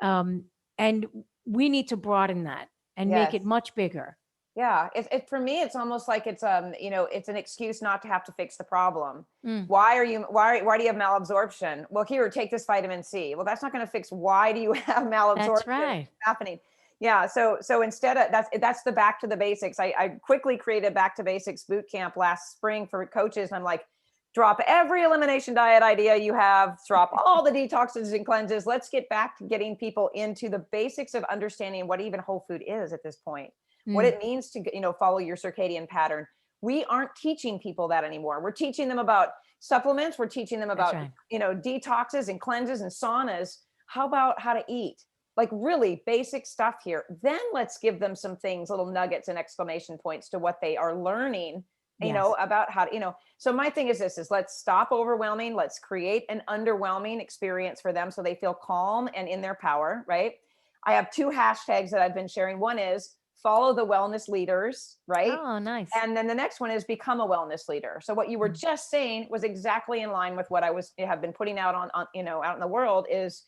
And we need to broaden that and make it much bigger. Yeah. For me, it's almost like it's an excuse not to have to fix the problem. Why do you have malabsorption? Well, here, take this vitamin C. Well, that's not going to fix why do you have malabsorption. That's right. Happening. Yeah. So instead of that's the back to the basics. I quickly created back to basics boot camp last spring for coaches. And I'm like, drop every elimination diet idea you have, drop all the detoxes and cleanses. Let's get back to getting people into the basics of understanding what even whole food is at this point, what it means to, follow your circadian pattern. We aren't teaching people that anymore. We're teaching them about supplements. We're teaching them about, detoxes and cleanses and saunas. How about how to eat? Like really basic stuff here. Then let's give them some things, little nuggets and exclamation points to what they are learning, about how to, so my thing is let's stop overwhelming. Let's create an underwhelming experience for them so they feel calm and in their power, right? I have 2 hashtags that I've been sharing. One is follow the wellness leaders, right? Oh, nice. And then the next one is become a wellness leader. So what you were just saying was exactly in line with what I have been putting out on out in the world is,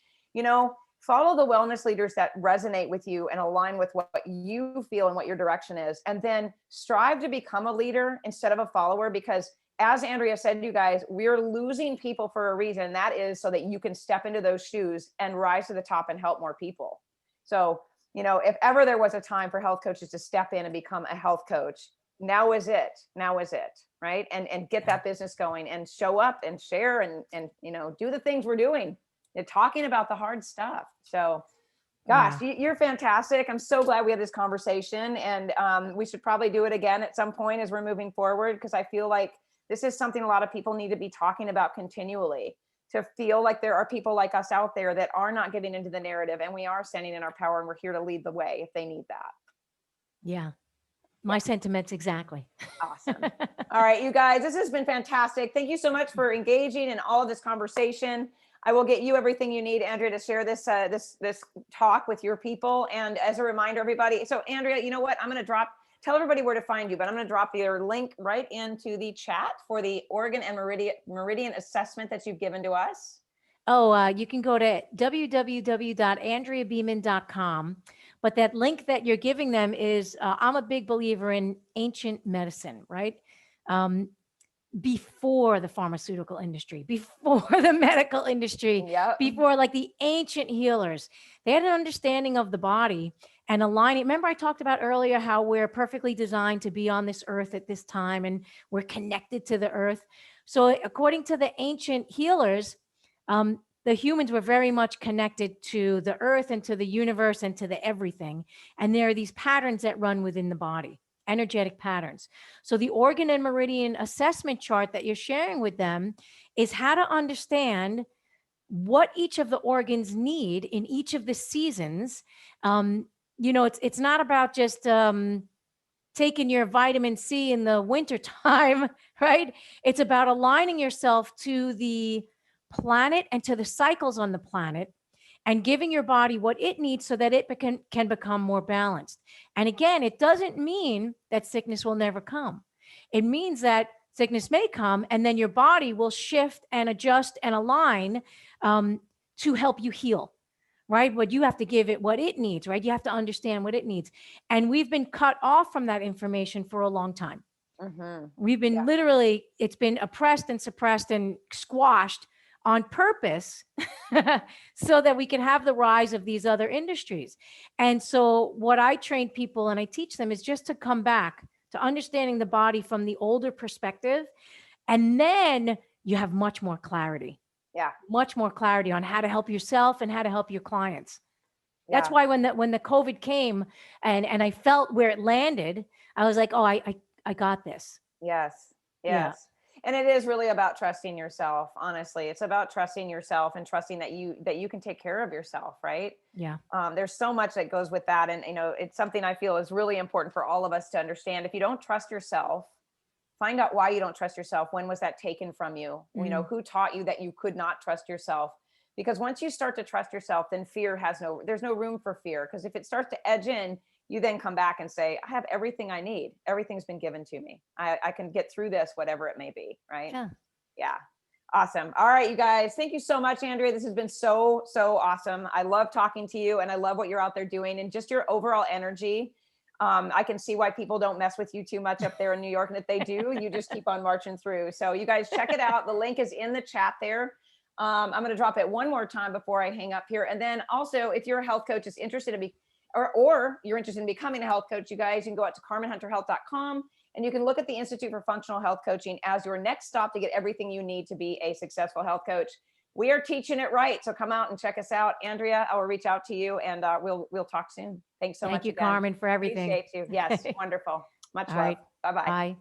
follow the wellness leaders that resonate with you and align with what you feel and what your direction is. And then strive to become a leader instead of a follower, because as Andrea said, you guys, we're losing people for a reason. That is so that you can step into those shoes and rise to the top and help more people. So, if ever there was a time for health coaches to step in and become a health coach, now is it, right? And get that business going and show up and share and do the things we're doing. And talking about the hard stuff. So, gosh, you're fantastic. I'm so glad we had this conversation, and we should probably do it again at some point as we're moving forward, because I feel like this is something a lot of people need to be talking about continually, to feel like there are people like us out there that are not getting into the narrative, and we are standing in our power, and we're here to lead the way if they need that. Yeah. My sentiments exactly. Awesome. All right, you guys, this has been fantastic. Thank you so much for engaging in all of this conversation. I will get you everything you need, Andrea, to share this talk with your people. And as a reminder, everybody, so Andrea, you know what? I'm going to tell everybody where to find you, but I'm going to drop your link right into the chat for the Oregon and Meridian assessment that you've given to us. Oh, you can go to www.andreabeaman.com. But that link that you're giving them is, I'm a big believer in ancient medicine, right? Before the pharmaceutical industry, before the medical industry, before like the ancient healers, they had an understanding of the body and aligning. Remember I talked about earlier how we're perfectly designed to be on this earth at this time and we're connected to the earth. So according to the ancient healers, the humans were very much connected to the earth and to the universe and to the everything. And there are these patterns that run within the body, energetic patterns. So the organ and meridian assessment chart that you're sharing with them is how to understand what each of the organs need in each of the seasons. It's not about just taking your vitamin C in the wintertime, right? It's about aligning yourself to the planet and to the cycles on the planet and giving your body what it needs so that it can become more balanced. And again, it doesn't mean that sickness will never come. It means that sickness may come and then your body will shift and adjust and align to help you heal, right? But you have to give it what it needs, right? You have to understand what it needs. And we've been cut off from that information for a long time. We've been literally, it's been oppressed and suppressed and squashed on purpose so that we can have the rise of these other industries. And so what I train people and I teach them is just to come back to understanding the body from the older perspective. And then you have much more clarity. Yeah. Much more clarity on how to help yourself and how to help your clients. That's why when the COVID came and I felt where it landed, I was like, oh, I got this. Yes. Yeah. And it is really about trusting yourself. Honestly, it's about trusting yourself and trusting that you can take care of yourself. Right. Yeah. There's so much that goes with that. And, it's something I feel is really important for all of us to understand. If you don't trust yourself, find out why you don't trust yourself. When was that taken from you? Who taught you that you could not trust yourself? Because once you start to trust yourself, then there's no room for fear. Because if it starts to edge in, you then come back and say, I have everything I need. Everything's been given to me. I can get through this, whatever it may be. Right. Yeah. Awesome. All right, you guys. Thank you so much, Andrea. This has been so awesome. I love talking to you and I love what you're out there doing and just your overall energy. I can see why people don't mess with you too much up there in New York. And if they do, you just keep on marching through. So you guys check it out. The link is in the chat there. I'm going to drop it one more time before I hang up here. And then also, if you're a health coach is interested in or you're interested in becoming a health coach, you guys, you can go out to carmenhunterhealth.com and you can look at the Institute for Functional Health Coaching as your next stop to get everything you need to be a successful health coach. We are teaching it right. So come out and check us out. Andrea, I will reach out to you and we'll talk soon. Thanks so much. Thank you, again. Carmen, for everything. Appreciate you. Yes. Wonderful. Much love. Right. Bye-bye. Bye.